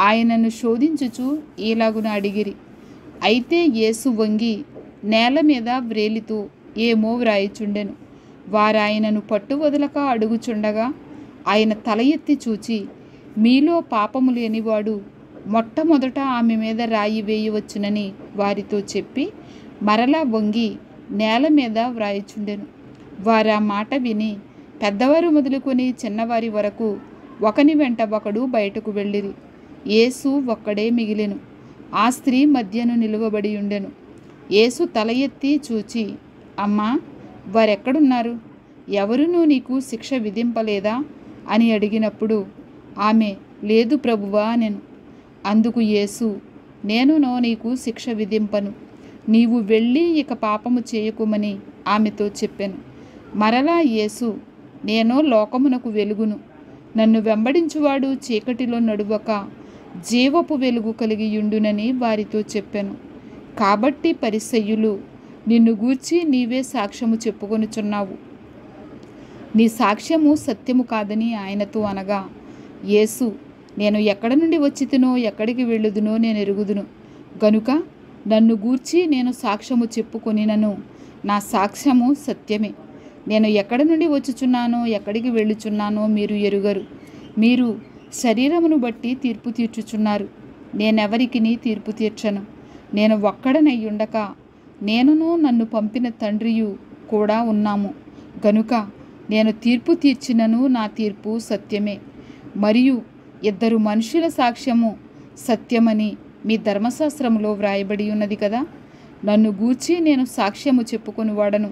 ఆయనను శోధించుచు ఈలాగున అడిగిరి. అయితే యేసు వంగి నేల మీద వ్రేలితో ఏమో వ్రాయిచుండెను. వారాయనను పట్టువదలక అడుగుచుండగా ఆయన తల ఎత్తి చూచి, మీలో పాపము లేనివాడు మొట్టమొదట ఆమె మీద రాయి వేయవచ్చునని వారితో చెప్పి మరలా వంగి నేల మీద వ్రాయిచుండెను. వారా మాట విని పెద్దవారు మొదలుకొని చిన్నవారి వరకు ఒకని వెంట ఒకడు బయటకు వెళ్ళిరి. యేసు ఒక్కడే మిగిలెను. ఆ స్త్రీ మధ్యను నిలువబడి ఉండెను. యేసు తల ఎత్తి చూచి, అమ్మా, వారెక్కడున్నారు? ఎవరునూ నీకు శిక్ష విధింపలేదా అని అడిగినప్పుడు ఆమె, లేదు ప్రభువా అనెను. అందుకు యేసు, నేనునో నీకు శిక్ష విధింపను. నీవు వెళ్ళి ఇక పాపము చేయకుమని ఆమెతో చెప్పెను. మరలా యేసు, నేను లోకమునకు వెలుగును. నన్ను వెంబడించువాడు చీకటిలో నడువక జీవపు వెలుగు కలిగియుండునని వారితో చెప్పెను. కాబట్టి పరిసయ్యులు, నిన్ను గూర్చి నీవే సాక్ష్యము చెప్పుకొనుచున్నావు. నీ సాక్ష్యము సత్యము కాదని ఆయనతో అనగా, యేసు, నేను ఎక్కడ నుండి వచ్చితినో ఎక్కడికి వెళ్ళుదునో నేను ఎరుగుదును గనుక నన్ను గూర్చి నేను సాక్ష్యము చెప్పుకొనినను నా సాక్ష్యము సత్యమే. నేను ఎక్కడ నుండి వచ్చుచున్నానో ఎక్కడికి వెళ్ళుచున్నానో మీరు ఎరుగరు. మీరు శరీరమును బట్టి తీర్పు తీర్చుచున్నారు. నేనెవరికిని తీర్పు తీర్చను. నేను ఒక్కడనయ్యుండక నేనును నన్ను పంపిన తండ్రియు కూడా ఉన్నాము గనుక నేను తీర్పు తీర్చినను నా తీర్పు సత్యమే. మరియు ఇద్దరు మనుషుల సాక్ష్యము సత్యమని మీ ధర్మశాస్త్రములో వ్రాయబడి ఉన్నది కదా. నన్ను గూర్చి నేను సాక్ష్యము చెప్పుకొని వాడను.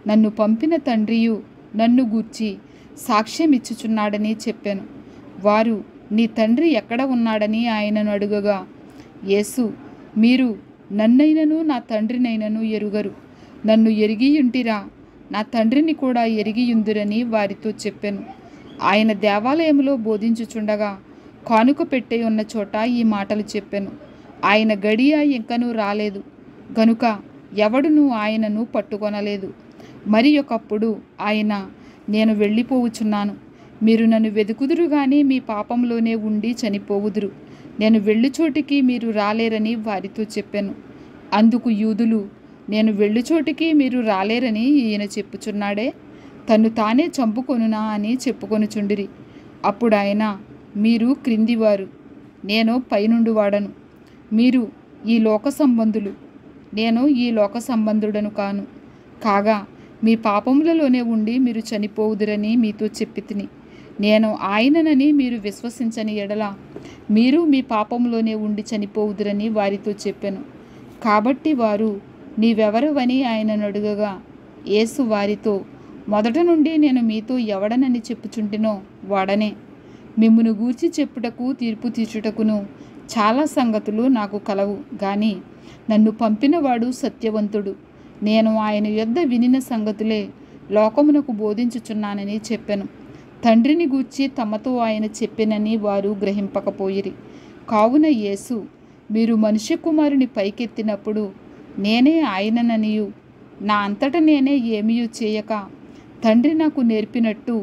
నన్ను పంపిన తండ్రియు నన్ను గూర్చి సాక్ష్యమిచ్చుచున్నాడని చెప్పాను. వారు, నీ తండ్రి ఎక్కడ ఉన్నాడని ఆయనను అడుగగా, యేసు, మీరు నన్నైనను నా తండ్రినైనను ఎరుగరు. నన్ను ఎరిగియుంటిరా, నా తండ్రిని కూడా ఎరిగియుందురని వారితో చెప్పాను. ఆయన దేవాలయంలో బోధించుచుండగా కానుక పెట్టే ఉన్న చోట ఈ మాటలు చెప్పాను. ఆయన గడియ ఇంకనూ రాలేదు గనుక ఎవడునూ ఆయనను పట్టుకొనలేదు. మరి ఒకప్పుడు ఆయన, నేను వెళ్ళిపోవుచున్నాను, మీరు నన్ను వెదుకుదురు గాని మీ పాపంలోనే ఉండి చనిపోవుదురు. నేను వెళ్ళుచోటికి మీరు రాలేరని వారితో చెప్పాను. అందుకు యూదులు, నేను వెళ్ళుచోటికి మీరు రాలేరని ఈయన చెప్పుచున్నాడే, తన్ను తానే చంపుకొనునా అని చెప్పుకొనుచుండిరి. అప్పుడు ఆయన, మీరు క్రిందివారు, నేను పైనుండి వాడను. మీరు ఈ లోక సంబంధులు, నేను ఈ లోక సంబంధుడను కాను. కాగా మీ పాపములలోనే ఉండి మీరు చనిపోవుదురని మీతో చెప్పితిని. నేను ఆయననని మీరు విశ్వసించని ఎడల మీరు మీ పాపంలోనే ఉండి చనిపోవుదురని వారితో చెప్పాను. కాబట్టి వారు, నీవెవరవని ఆయనను అడుగగా యేసు వారితో, మొదట నుండి నేను మీతో ఎవడనని చెప్పుచుంటినో వాడనే. మిమ్మును గూర్చి చెప్పుటకు తీర్పు తీర్చుటకును చాలా సంగతులు నాకు కలవు గాని నన్ను పంపినవాడు సత్యవంతుడు. నేను ఆయన యొద్ద వినిన సంగతులే లోకమునకు బోధించుచున్నానని చెప్పెను. తండ్రిని గూర్చి తమతో ఆయన చెప్పెనని వారు గ్రహింపకపోయిరి. కావున యేసు, మీరు మనుష్య కుమారుని పైకెత్తినప్పుడు నేనే ఆయనననియు నా అంతట నేనే ఏమీయూ చేయక తండ్రి నాకు నేర్పినట్టు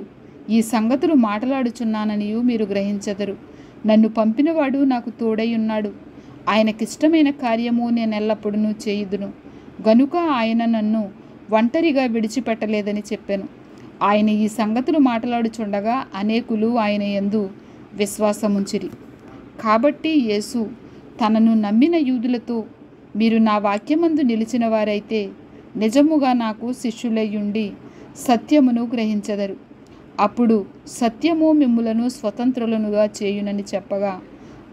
ఈ సంగతులు మాట్లాడుచున్నాననియు మీరు గ్రహించెదరు. నన్ను పంపినవాడు నాకు తోడై ఉన్నాడు. ఆయనకిష్టమైన కార్యము నేను ఎల్లప్పుడూ చేయుదును గనుక ఆయన నన్ను ఒంటరిగా విడిచిపెట్టలేదని చెప్పాను. ఆయన ఈ సంగతులు మాట్లాడుచుండగా అనేకులు ఆయన యందు విశ్వాసముంచిరి. కాబట్టి యేసు తనను నమ్మిన యూదులతో, మీరు నా వాక్యమందు నిలిచిన వారైతే నిజముగా నాకు శిష్యులయ్యుండి సత్యమును గ్రహించెదరు. అప్పుడు సత్యము మిమ్ములను స్వతంత్రులనుగా చేయునని చెప్పగా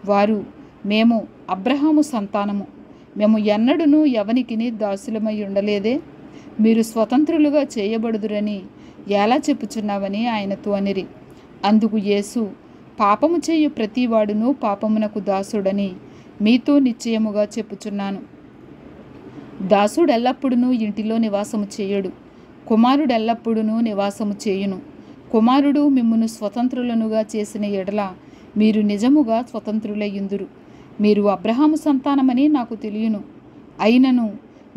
వారు, మేము అబ్రహాము సంతానము, మేము ఎన్నడూనూ ఎవనికిని దాసులమై ఉండలేదే. మీరు స్వతంత్రులుగా చేయబడుదురని ఎలా చెప్పుచున్నావని ఆయనతో అనిరి. అందుకు యేసు, పాపము చేయు ప్రతివాడును పాపమునకు దాసుడని మీతో నిశ్చయముగా చెప్పుచున్నాను. దాసుడెల్లప్పుడూ ఇంటిలో నివాసము చేయడు, కుమారుడెల్లప్పుడూ నివాసము చేయును. కుమారుడు మిమ్మును స్వతంత్రులనుగా చేసిన ఎడల మీరు నిజముగా స్వతంత్రులయ్యుందురు. మీరు అబ్రహాము సంతానమని నాకు తెలియను, అయినను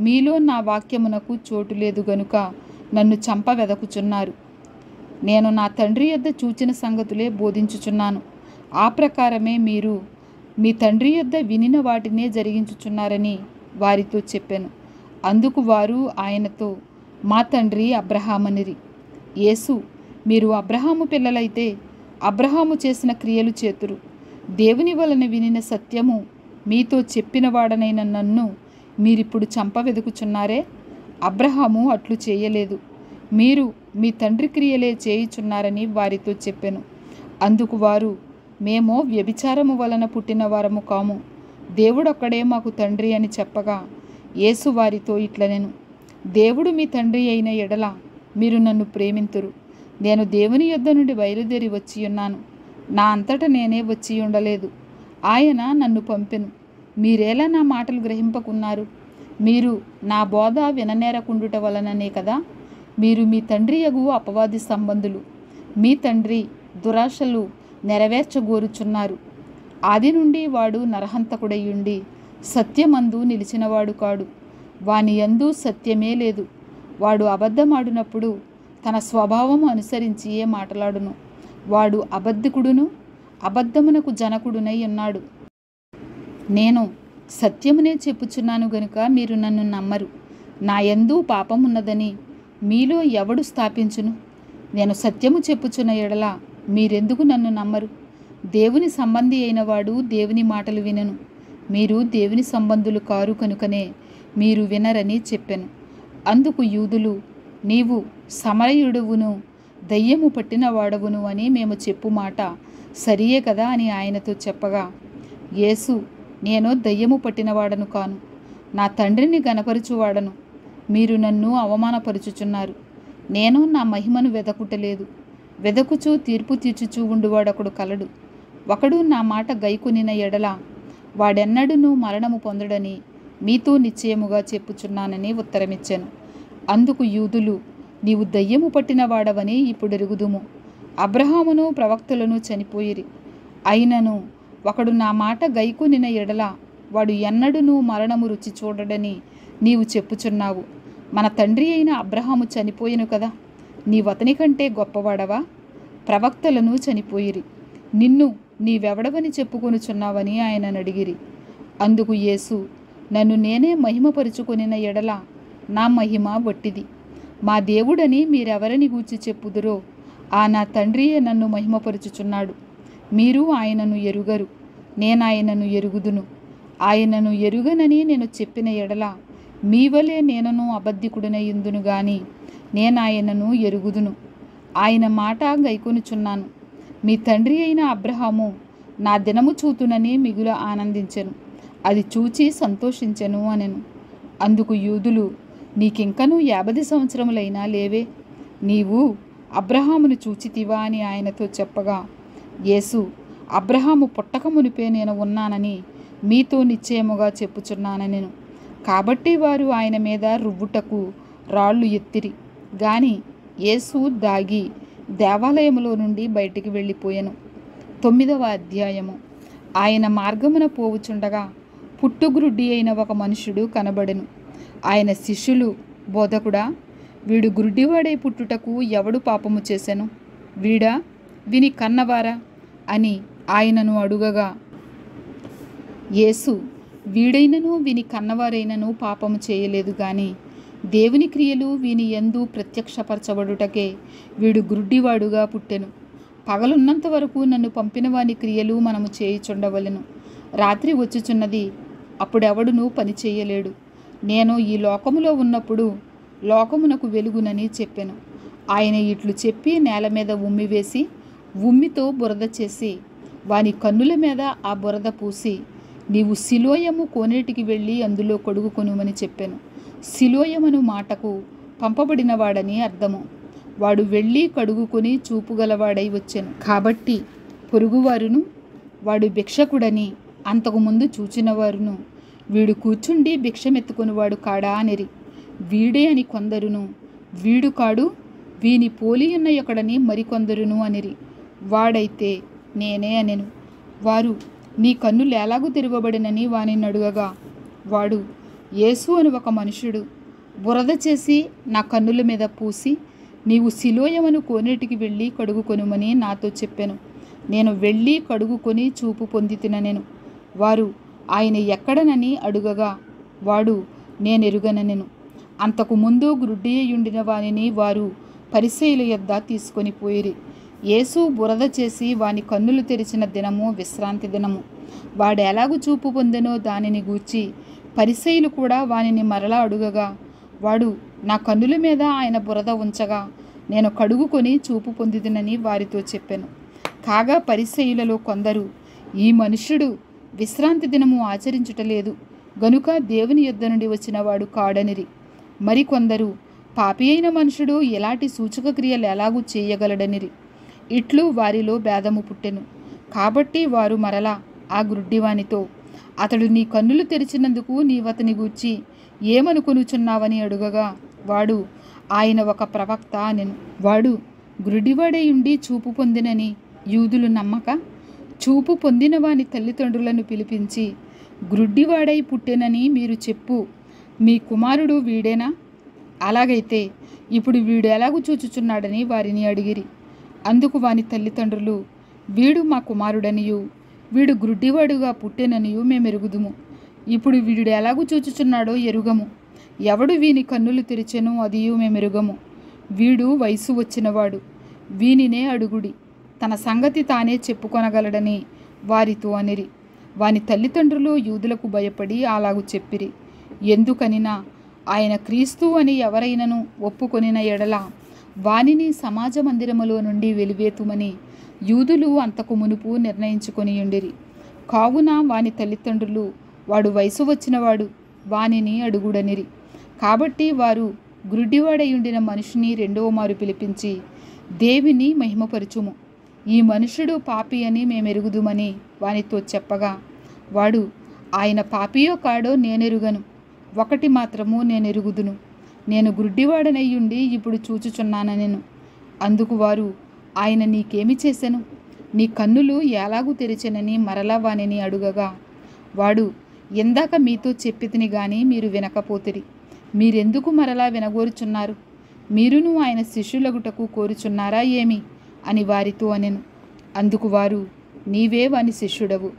మీలో నా వాక్యమునకు చోటు లేదు గనుక నన్ను చంపవెదకుచున్నారు. నేను నా తండ్రి యొద్ద చూచిన సంగతులే బోధించుచున్నాను. ఆ ప్రకారమే మీరు మీ తండ్రి యొద్ద వినిన వాటినే జరిగించుచున్నారని వారితో చెప్పాను. అందుకు వారు ఆయనతో, మా తండ్రి అబ్రహామనిరి. యేసు, మీరు అబ్రహాము పిల్లలైతే అబ్రహాము చేసిన క్రియలు చేతురు. దేవుని వలన వినిన సత్యము మీతో చెప్పినవాడనైన నన్ను మీరిప్పుడు చంప వెదుకుచున్నారే? అబ్రహాము అట్లు చేయలేదు. మీరు మీ తండ్రి క్రియలే చేయుచున్నారని వారితో చెప్పెను. అందుకు వారు, మేము వ్యభిచారము వలన పుట్టిన వారము కాము, దేవుడొక్కడే మాకు తండ్రి అని చెప్పగా, యేసు వారితో ఇట్లనెను, దేవుడు మీ తండ్రి అయిన ఎడల మీరు నన్ను ప్రేమింతురు. నేను దేవుని యొద్ద నుండి బయలుదేరి వచ్చి ఉన్నాను. నా అంతట నేనే వచ్చి ఉండలేదు, ఆయన నన్ను పంపెను. మీరేలా నా మాటలు గ్రహింపకున్నారు? మీరు నా బోధ విననేరకుండుట వలననే కదా. మీరు మీ తండ్రి యగు అపవాది సంబంధులు. మీ తండ్రి దురాశలు నెరవేర్చగోరుచున్నారు. ఆది నుండి వాడు నరహంతకుడయ్యుండి సత్యమందు నిలిచినవాడు కాడు. వాని యందు సత్యమే లేదు. వాడు అబద్ధమాడినప్పుడు తన స్వభావం అనుసరించియే మాట్లాడును. వాడు అబద్ధికుడును అబద్ధమునకు జనకుడునై ఉన్నాడు. నేను సత్యమునే చెప్పుచున్నాను గనుక మీరు నన్ను నమ్మరు. నా యందు పాపమున్నదని మీలో ఎవడు స్థాపించును? నేను సత్యము చెప్పుచున్న ఎడల మీరెందుకు నన్ను నమ్మరు? దేవుని సంబంధి అయిన వాడు దేవుని మాటలు వినను. మీరు దేవుని సంబంధులు కారు కనుకనే మీరు వినరని చెప్పెను. అందుకు యూదులు, నీవు సమరయుడువును దయ్యము పట్టిన వాడవును అని మేము చెప్పు మాట సరియే కదా అని ఆయనతో చెప్పగా, యేసు, నేను దయ్యము పట్టినవాడను కాను, నా తండ్రిని గనపరుచువాడను. మీరు నన్ను అవమానపరుచుచున్నారు. నేను నా మహిమను వెదకుటలేదు. వెదకుచూ తీర్పు తీర్చుచూ ఉండువాడొకడు కలడు. ఒకడు నా మాట గైకొనిన ఎడల వాడెన్నడూనూ మరణము పొందడని మీతో నిశ్చయముగా చెప్పుచున్నానని ఉత్తరమిచ్చాను. అందుకు యూదులు, నీవు దయ్యము పట్టిన వాడవని ఇప్పుడెరుగుదుము. అబ్రహామును ప్రవక్తలను చనిపోయిరి. అయినను ఒకడు నా మాట గైకొనిన ఎడల వాడు ఎన్నడూనూ మరణము రుచి చూడడని నీవు చెప్పుచున్నావు. మన తండ్రి అయిన అబ్రహాము చనిపోయెను కదా, నీవతని కంటే గొప్పవాడవా? ప్రవక్తలను చనిపోయిరి. నిన్ను నీవెవడవని చెప్పుకొనుచున్నావని ఆయన అడిగిరి. అందుకు యేసు, నన్ను నేనే మహిమపరుచుకొనిన ఎడల నా మహిమ వట్టిది. మా దేవుడని మీరెవరిని గూర్చి చెప్పుదురో ఆ నా తండ్రియే నన్ను మహిమపరుచుచున్నాడు. మీరు ఆయనను ఎరుగరు, నేనాయనను ఎరుగుదును. ఆయనను ఎరుగనని నేను చెప్పిన ఎడల మీ వలె నేనను అబద్ధికుడనయుందును గాని నేనాయనను ఎరుగుదును. ఆయన మాట గైకొనుచున్నాను. మీ తండ్రి అయిన అబ్రహాము నా దినము చూతునని మిగుల ఆనందించెను, అది చూచి సంతోషించెను అనెను. అందుకు యూదులు, నీకింకనూ 50 సంవత్సరములైనా లేవే, నీవు అబ్రహామును చూచితివా అని ఆయనతో చెప్పగా, యేసు, అబ్రహాము పుట్టక మునిపే నేను ఉన్నానని మీతో నిశ్చయముగా చెప్పుచున్నానెను. కాబట్టి వారు ఆయన మీద రువ్వుటకు రాళ్ళు ఎత్తిరి. గాని యేసు దాగి దేవాలయములో నుండి బయటికి వెళ్ళిపోయెను. 9వ అధ్యాయము. ఆయన మార్గమున పోవుచుండగా పుట్టుగ్రుడ్డి అయిన ఒక మనుషుడు కనబడెను. ఆయన శిష్యులు, బోధకుడా, వీడు గుడ్డివాడై పుట్టుటకు ఎవడు పాపము చేసెను? వీడా, విని కన్నవారా అని ఆయనను అడుగగా, యేసు, వీడైనను విని కన్నవారైనను పాపము చేయలేదు గాని దేవుని క్రియలు వీని యందు ప్రత్యక్షపరచబడుటకే వీడు గుడ్డివాడుగా పుట్టెను. పగలున్నంత వరకు నన్ను పంపిన వాని క్రియలు మనము చేయుచుండవలెను. రాత్రి వచ్చుచున్నది, అప్పుడెవడునూ పని చేయలేడు. నేను ఈ లోకములో ఉన్నప్పుడు లోకమునకు వెలుగునని చెప్పెను. ఆయన ఇట్లు చెప్పి నేల మీద ఉమ్మి వేసి ఉమ్మితో బురద చేసి వాని కన్నుల మీద ఆ బురద పూసి, నీవు సిలోయము కోనేటికి వెళ్ళి అందులో కడుగుకొనుమని చెప్పెను. సిలోయమను మాటకు పంపబడినవాడని అర్థము. వాడు వెళ్ళి కడుగుకొని చూపుగలవాడై వచ్చెను. కాబట్టి పొరుగువారును వాడు భిక్షకుడని అంతకుముందు చూచినవారును, వీడు కూర్చుండి భిక్షమెత్తుకొనివాడు కాడా అనిరి. వీడే అని కొందరును, వీడు కాడు, వీని పోలి ఉన్న ఒకడని మరికొందరును అనిరి. వాడైతే నేనే అనెను. వారు, నీ కన్నులు ఎలాగూ తెరవబడినని వానిని అడుగగా, వాడు, యేసు అని ఒక మనుషుడు బురద చేసి నా కన్నుల మీద పూసి, నీవు సిలోయమను కోనేటికి వెళ్ళి కడుగుకొనుమని నాతో చెప్పెను. నేను వెళ్ళి కడుగుకొని చూపు పొందితిననెను. వారు, ఆయన ఎక్కడనని అడుగగా, వాడు, నేనెరుగననెను. అంతకుముందు గ్రుడ్డియుండిన వానిని వారు పరిసయ్యుల యొద్ద తీసుకొని పోయిరి. యేసు బురద చేసి వాని కన్నులు తెరిచిన దినము విశ్రాంతి దినము. వాడు ఎలాగు చూపు పొందెనో దానిని గూర్చి పరిసయ్యులు కూడా వానిని మరలా అడుగగా, వాడు నా కన్నుల మీద ఆయన బురద ఉంచగా నేను కడుగుకొని చూపు పొందిదనని వారితో చెప్పాను. కాగా పరిసయ్యులలో కొందరు, ఈ మనుష్యుడు విశ్రాంతి దినము ఆచరించుటలేదు గనుక దేవుని యొద్ద నుండి వచ్చిన వాడు కాడనిరి. మరికొందరు, పాపి అయిన మనుషుడు ఎలాంటి సూచక క్రియలు ఎలాగూ చేయగలడనిరి. ఇట్లు వారిలో భేదము పుట్టెను. కాబట్టి వారు మరలా ఆ గ్రుడ్డివానితో, అతడు నీ కన్నులు తెరిచినందుకు నీవతని గూర్చి ఏమనుకొనుచున్నావని అడుగగా, వాడు ఆయన ఒక ప్రవక్త అనెను. వాడు గ్రుడ్డివాడై ఉండి చూపు పొందినని యూదులు నమ్మక, చూపు పొందిన వాని తల్లిదండ్రులను పిలిపించి, గ్రుడ్డివాడై పుట్టెనని మీరు చెప్పు, మీ కుమారుడు వీడేనా? అలాగైతే ఇప్పుడు వీడు ఎలాగూ చూచుచున్నాడని వారిని అడిగిరి. అందుకు వాని తల్లిదండ్రులు, వీడు మా కుమారుడనియు వీడు గ్రుడ్డివాడుగా పుట్టెననియు మేమెరుగుదుము. ఇప్పుడు వీడు ఎలాగూ చూచుచున్నాడో ఎరుగము. ఎవడు వీని కన్నులు తెరిచెనో అదియు మేమెరుగము. వీడు వయసు వచ్చినవాడు, వీనినే అడుగుడి, తన సంగతి తానే చెప్పుకొనగలడని వారితో అనిరి. వాని తల్లిదండ్రులు యూదులకు భయపడి అలాగు చెప్పిరి. ఎందుకనినా ఆయన క్రీస్తు అని ఎవరైనను ఒప్పుకొనిన ఎడల వానిని సమాజ మందిరములో నుండి వెలివేతుమని యూదులు అంతకు మునుపు నిర్ణయించుకొని ఉండిరి. కావున వాని తల్లిదండ్రులు, వాడు వయసు వచ్చినవాడు, వానిని అడుగుడనిరి. కాబట్టి వారు గ్రుడ్డివాడై ఉండిన మనిషిని రెండవ మారు పిలిపించి, దేవుని మహిమపరచుము, ఈ మనుషుడు పాపి అని మేమెరుగుదుమని వానితో చెప్పగా, వాడు ఆయన పాపియో కాడో నేనెరుగను, ఒకటి మాత్రము నేనెరుగుదును, నేను గ్రుడ్డివాడనయ్యుండి ఇప్పుడు చూచుచున్నానెను. అందుకు వారు, ఆయన నీకేమి చేసెను? నీ కన్నులు ఎలాగూ తెరిచెనని మరలా వానిని అడుగగా, వాడు, ఇందాక మీతో చెప్పితిని గాని మీరు వినకపోతిరి, మీరెందుకు మరలా వినగోరుచున్నారు? మీరును ఆయన శిష్యులగుటకు కోరుచున్నారా ఏమి అని వారితో అనెను. అందుకు వారు, నీవే వాని శిష్యుడవు,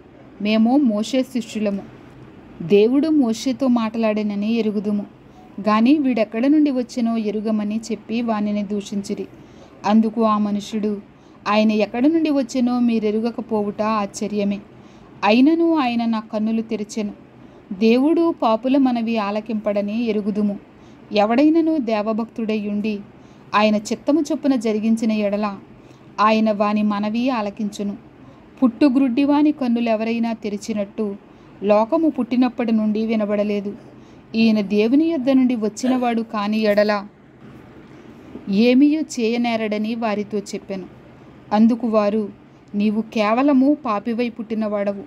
మేము మోషే శిష్యులము, దేవుడు మోషేతో మాట్లాడేనని ఎరుగుదుము, గాని వీడెక్కడ నుండి వచ్చెనో ఎరుగమని చెప్పి వానిని దూషించిరి. అందుకు ఆ మనుషుడు, ఆయన ఎక్కడి నుండి వచ్చెనో మీరెరుగకపోవుట ఆశ్చర్యమే. అయినను ఆయన నా కన్నులు తెరిచెను. దేవుడు పాపుల మనవి ఆలకింపడని ఎరుగుదుము. ఎవడైనను దేవభక్తుడై ఉండి ఆయన చిత్తము చొప్పున జరిగించిన ఎడల ఆయన వాని మనవి ఆలకించును. పుట్టుగ్రుడ్డివాని కన్నులు ఎవరైనా తెరిచినట్టు లోకము పుట్టినప్పటి నుండి వినబడలేదు. ఈయన దేవుని యొద్ద నుండి వచ్చినవాడు కాని ఎడల ఏమీయూ చేయనేరడని వారితో చెప్పెను. అందుకు వారు, నీవు కేవలము పాపివై పుట్టినవాడవు,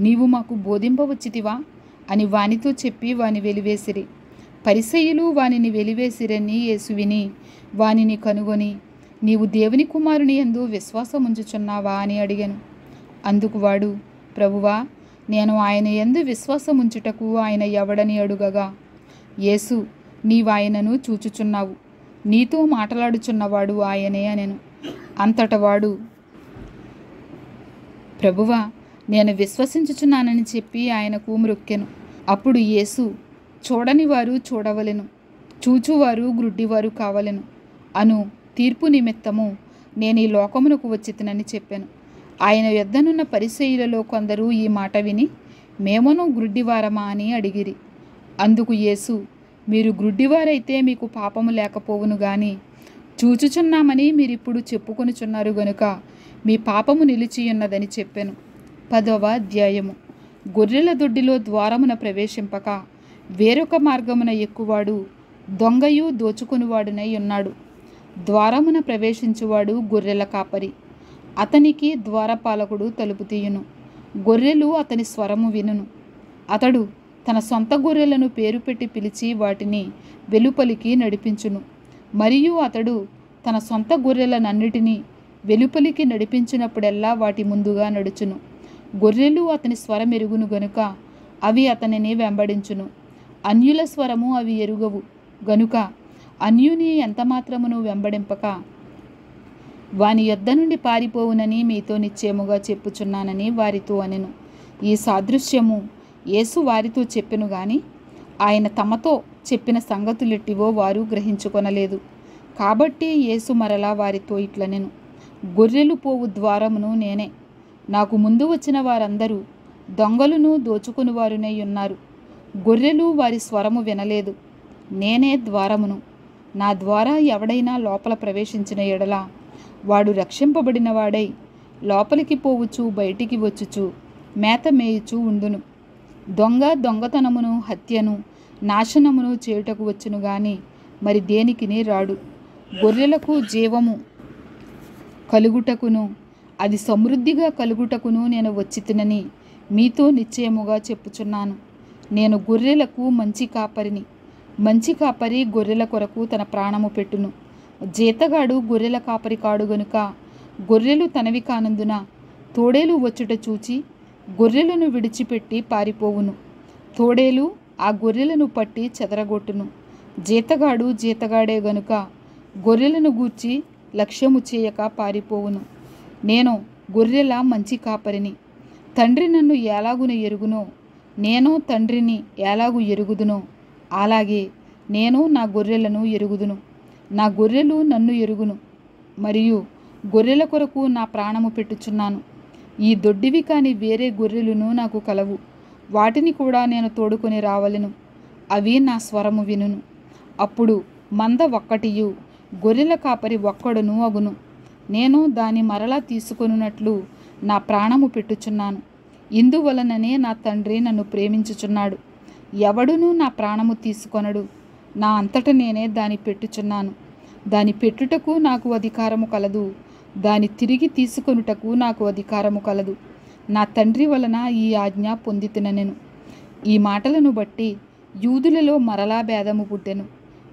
నీవు మాకు బోధింపవచ్చితివా అని వానితో చెప్పి వాని వెలివేసిరి. పరిసయ్యులు వానిని వెలివేసిరని యేసు విని వానిని కనుగొని, నీవు దేవుని కుమారుని యందు విశ్వాసముంచుచున్నావా అని అడిగాను. అందుకు వాడు, ప్రభువా, నేను ఆయన యందు విశ్వాసముంచుటకు ఆయన ఎవడని అడుగగా, యేసు, నీవాయనను చూచుచున్నావు, నీతో మాట్లాడుచున్నవాడు ఆయనే అనెను. అంతట వాడు, ప్రభువా, నేను విశ్వసించుచున్నానని చెప్పి ఆయనకు మ్రొక్కెను. అప్పుడు యేసు, చూడని వారు చూడవలెను, చూచువారు గ్రుడ్డివారు కావలెను అను తీర్పు నిమిత్తము నేను ఈ లోకమునకు వచ్చితినని చెప్పాను. ఆయన యొద్దనున్న పరిసయ్యులలో కొందరు ఈ మాట విని, మేమును గ్రుడ్డివారమా అని అడిగిరి. అందుకు యేసు, మీరు గ్రుడ్డివారైతే మీకు పాపము లేకపోవును గాని చూచుచున్నామని మీరిప్పుడు చెప్పుకొనుచున్నారు గనుక మీ పాపము నిలిచియున్నదని చెప్పెను. 10వ అధ్యాయము. గొర్రెల దొడ్డిలో ద్వారమున ప్రవేశింపక వేరొక మార్గమున ఎక్కువాడు దొంగయు దోచుకొనివాడునై ఉన్నాడు. ద్వారమున ప్రవేశించువాడు గొర్రెల కాపరి. అతనికి ద్వారపాలకుడు తలుపు తీయును. గొర్రెలు అతని స్వరము వినును. అతడు తన సొంత గొర్రెలను పేరు పెట్టి పిలిచి వాటిని వెలుపలికి నడిపించును. మరియు అతడు తన సొంత గొర్రెలనన్నిటినీ వెలుపలికి నడిపించినప్పుడెల్లా వాటి ముందుగా నడుచును. గొర్రెలు అతని స్వరం ఎరుగును గనుక అవి అతనిని వెంబడించును. అన్యుల స్వరము అవి ఎరుగవు గనుక అన్యుని ఎంతమాత్రమును వెంబడింపక వాని యొద్ద నుండి పారిపోవునని మీతో నిశ్చయముగా చెప్పుచున్నానని వారితో అనెను. ఈ సాదృశ్యము యేసు వారితో చెప్పెను గాని ఆయన తమతో చెప్పిన సంగతులెట్టివో వారు గ్రహించుకొనలేదు. కాబట్టి యేసు మరలా వారితో ఇట్లనెను, గొర్రెలు పోవు ద్వారమును నేనే. నాకు ముందు వచ్చిన వారందరూ దొంగలును దోచుకుని వారునై ఉన్నారు. గొర్రెలు వారి స్వరము వినలేదు. నేనే ద్వారమును. నా ద్వారా ఎవడైనా లోపల ప్రవేశించిన ఎడల వాడు రక్షింపబడిన వాడై లోపలికి పోవచ్చు, బయటికి వచ్చుచు మేత మేయుచు ఉండును. దొంగ దొంగతనమును, హత్యను, నాశనమును చేయుటకు వచ్చును గాని మరి దేనికిని రాడు. గొర్రెలకు జీవము కలుగుటకును అది సమృద్ధిగా కలుగుటకును నేను వచ్చి తినని మీతో నిశ్చయముగా చెప్పుచున్నాను. నేను గొర్రెలకు మంచి కాపరిని. మంచి కాపరి గొర్రెల కొరకు తన ప్రాణము పెట్టును. జీతగాడు గొర్రెల కాపరి కాడు గనుక గొర్రెలు తనవి కానందున తోడేలు వచ్చుట చూచి గొర్రెలను విడిచిపెట్టి పారిపోవును. తోడేలు ఆ గొర్రెలను పట్టి చెదరగొట్టును. జీతగాడు జీతగాడే గనుక గొర్రెలను గూర్చి లక్ష్యము చేయక పారిపోవును. నేను గొర్రెల మంచి కాపరిని. తండ్రి నన్ను ఎలాగున ఎరుగునో నేను తండ్రిని ఎలాగు ఎరుగుదునో అలాగే నేను నా గొర్రెలను ఎరుగుదును. నా గొర్రెలు నన్ను ఎరుగును మరియు గొర్రెల కొరకు నా ప్రాణము పెట్టుచున్నాను. ఈ దొడ్డివి కాని వేరే గొర్రెలను నాకు కలవు. వాటిని కూడా నేను తోడుకొని రావలెను. అవి నా స్వరము వినును. అప్పుడు మంద ఒక్కటియు గొర్రెల కాపరి ఒక్కడును అగును. నేను దాని మరలా తీసుకొనున్నట్లు నా ప్రాణము పెట్టుచున్నాను. ఇందువలననే నా తండ్రి నన్ను ప్రేమించుచున్నాడు. ఎవడునూ నా ప్రాణము తీసుకొనడు. నా అంతట నేనే దాని పెట్టుచున్నాను. దాని పెట్టుటకు నాకు అధికారము కలదు. దాని తిరిగి తీసుకొనుటకు నాకు అధికారము కలదు. నా తండ్రి వలన ఈ ఆజ్ఞ పొందితినెను. ఈ మాటలను బట్టి యూదులలో మరలా భేదము పుట్టెను.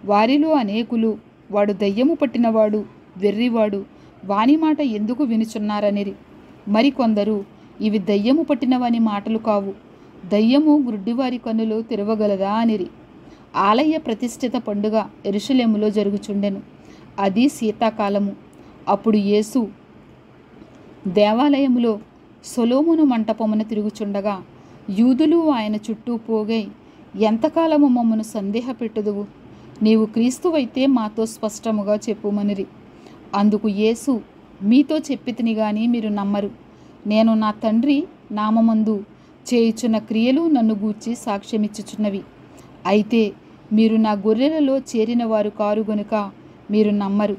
వారిలో అనేకులు, వాడు దయ్యము పట్టినవాడు, వెర్రివాడు, వాని మాట ఎందుకు వినుచున్నారనిరి. మరికొందరు, ఇవి దయ్యము పట్టినవని మాటలు కావు, దయ్యము గ్రుడ్డివారి కన్నులు తెరవగలదా అనిరి. ఆలయ ప్రతిష్ఠిత పండుగ యెరూషలేములో జరుగుచుండెను. అది శీతాకాలము. అప్పుడు యేసు దేవాలయములో సొలొమోను మంటపమున తిరుగుచుండగా యూదులు ఆయన చుట్టూ పోగై, ఎంతకాలము మమ్మను సందేహపెట్టుదువు? నీవు క్రీస్తువైతే మాతో స్పష్టముగా చెప్పుమనిరి. అందుకు యేసు, మీతో చెప్పితిని గాని మీరు నమ్మరు. నేను నా తండ్రి నామమందు చేయుచున్న క్రియలు నన్ను గూర్చి సాక్ష్యమిచ్చుచున్నవి. అయితే మీరు నా గొర్రెలలో చేరిన వారు కారు గనుక మీరు నమ్మరు.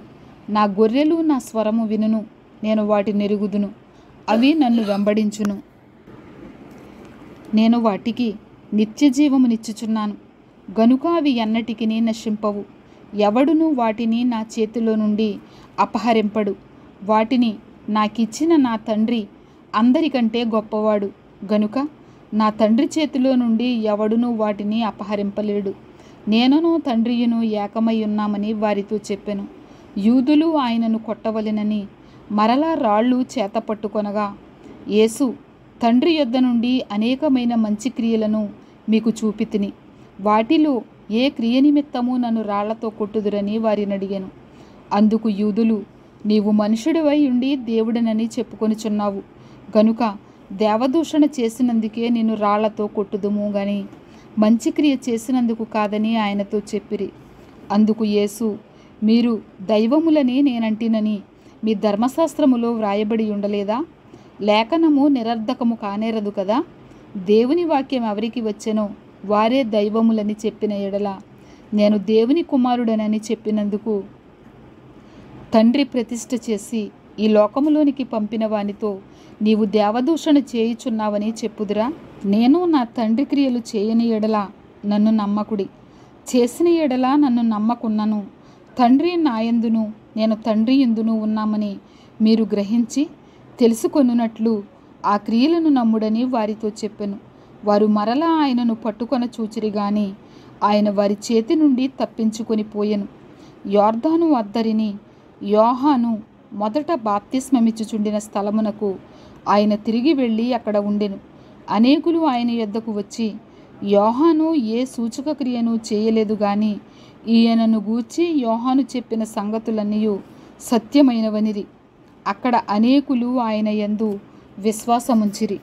నా గొర్రెలు నా స్వరము వినును. నేను వాటిని ఎరుగుదును. అవి నన్ను వెంబడించును. నేను వాటికి నిత్య జీవమునిచ్చుచున్నాను గనుక అవి ఎన్నటికి నశింపవు. ఎవడును వాటిని నా చేతిలో నుండి అపహరింపడు. వాటిని నాకిచ్చిన నా తండ్రి అందరికంటే గొప్పవాడు గనుక నా తండ్రి చేతిలో నుండి ఎవడును వాటిని అపహరింపలేడు. నేనును తండ్రియును ఏకమై ఉన్నామని వారితో చెప్పెను. యూదులు ఆయనను కొట్టవలెనని మరలా రాళ్ళు చేత పట్టుకొనగా యేసు, తండ్రి యొద్ద నుండి అనేకమైన మంచి క్రియలను మీకు చూపితిని. వాటిలో ఏ క్రియ నిమిత్తము నన్ను రాళ్లతో కొట్టుదురని వారిని అడిగాను. అందుకు యూదులు, నీవు మనుషుడివై ఉండి దేవుడనని చెప్పుకొనుచున్నావు గనుక దేవదూషణ చేసినందుకే నిన్ను రాళ్లతో కొట్టుదుము గాని మంచి క్రియ చేసినందుకు కాదని ఆయనతో చెప్పిరి. అందుకు యేసు, మీరు దైవములని నేనంటినని మీ ధర్మశాస్త్రములో వ్రాయబడి ఉండలేదా? లేఖనము నిరర్ధకము కానేరదు కదా. దేవుని వాక్యం ఎవరికి వచ్చెనో వారే దైవములని చెప్పిన ఎడల నేను దేవుని కుమారుడనని చెప్పినందుకు తండ్రి ప్రతిష్ఠ చేసి ఈ లోకములోనికి పంపిన వానితో నీవు దేవదూషణ చేయుచున్నావని చెప్పుదురా? నేను నా తండ్రి క్రియలు చేయని ఎడల నన్ను నమ్మకుడి. చేసిన ఎడల నన్ను నమ్మకున్నను. తండ్రి నాయందును నేను తండ్రి యందును ఉన్నామని మీరు గ్రహించి తెలుసుకొనున్నట్లు ఆ క్రియలను నమ్ముడని వారితో చెప్పెను. వారు మరలా ఆయనను పట్టుకొన చూచిరి గాని ఆయన వారి చేతి నుండి తప్పించుకొని పోయెను. యొర్దాను అద్దరిని యోహాను మొదట బాప్తిస్మమిచ్చుచుండిన స్థలమునకు ఆయన తిరిగి వెళ్ళి అక్కడ ఉండెను. అనేకులు ఆయన యొద్దకు వచ్చి, యోహాను ఏ సూచక క్రియను చేయలేదు గాని ఈయనను గూర్చి యోహాను చెప్పిన సంగతులన్నీ సత్యమైనవనిరి. అక్కడ అనేకులు ఆయన యందు విశ్వాసముంచిరి.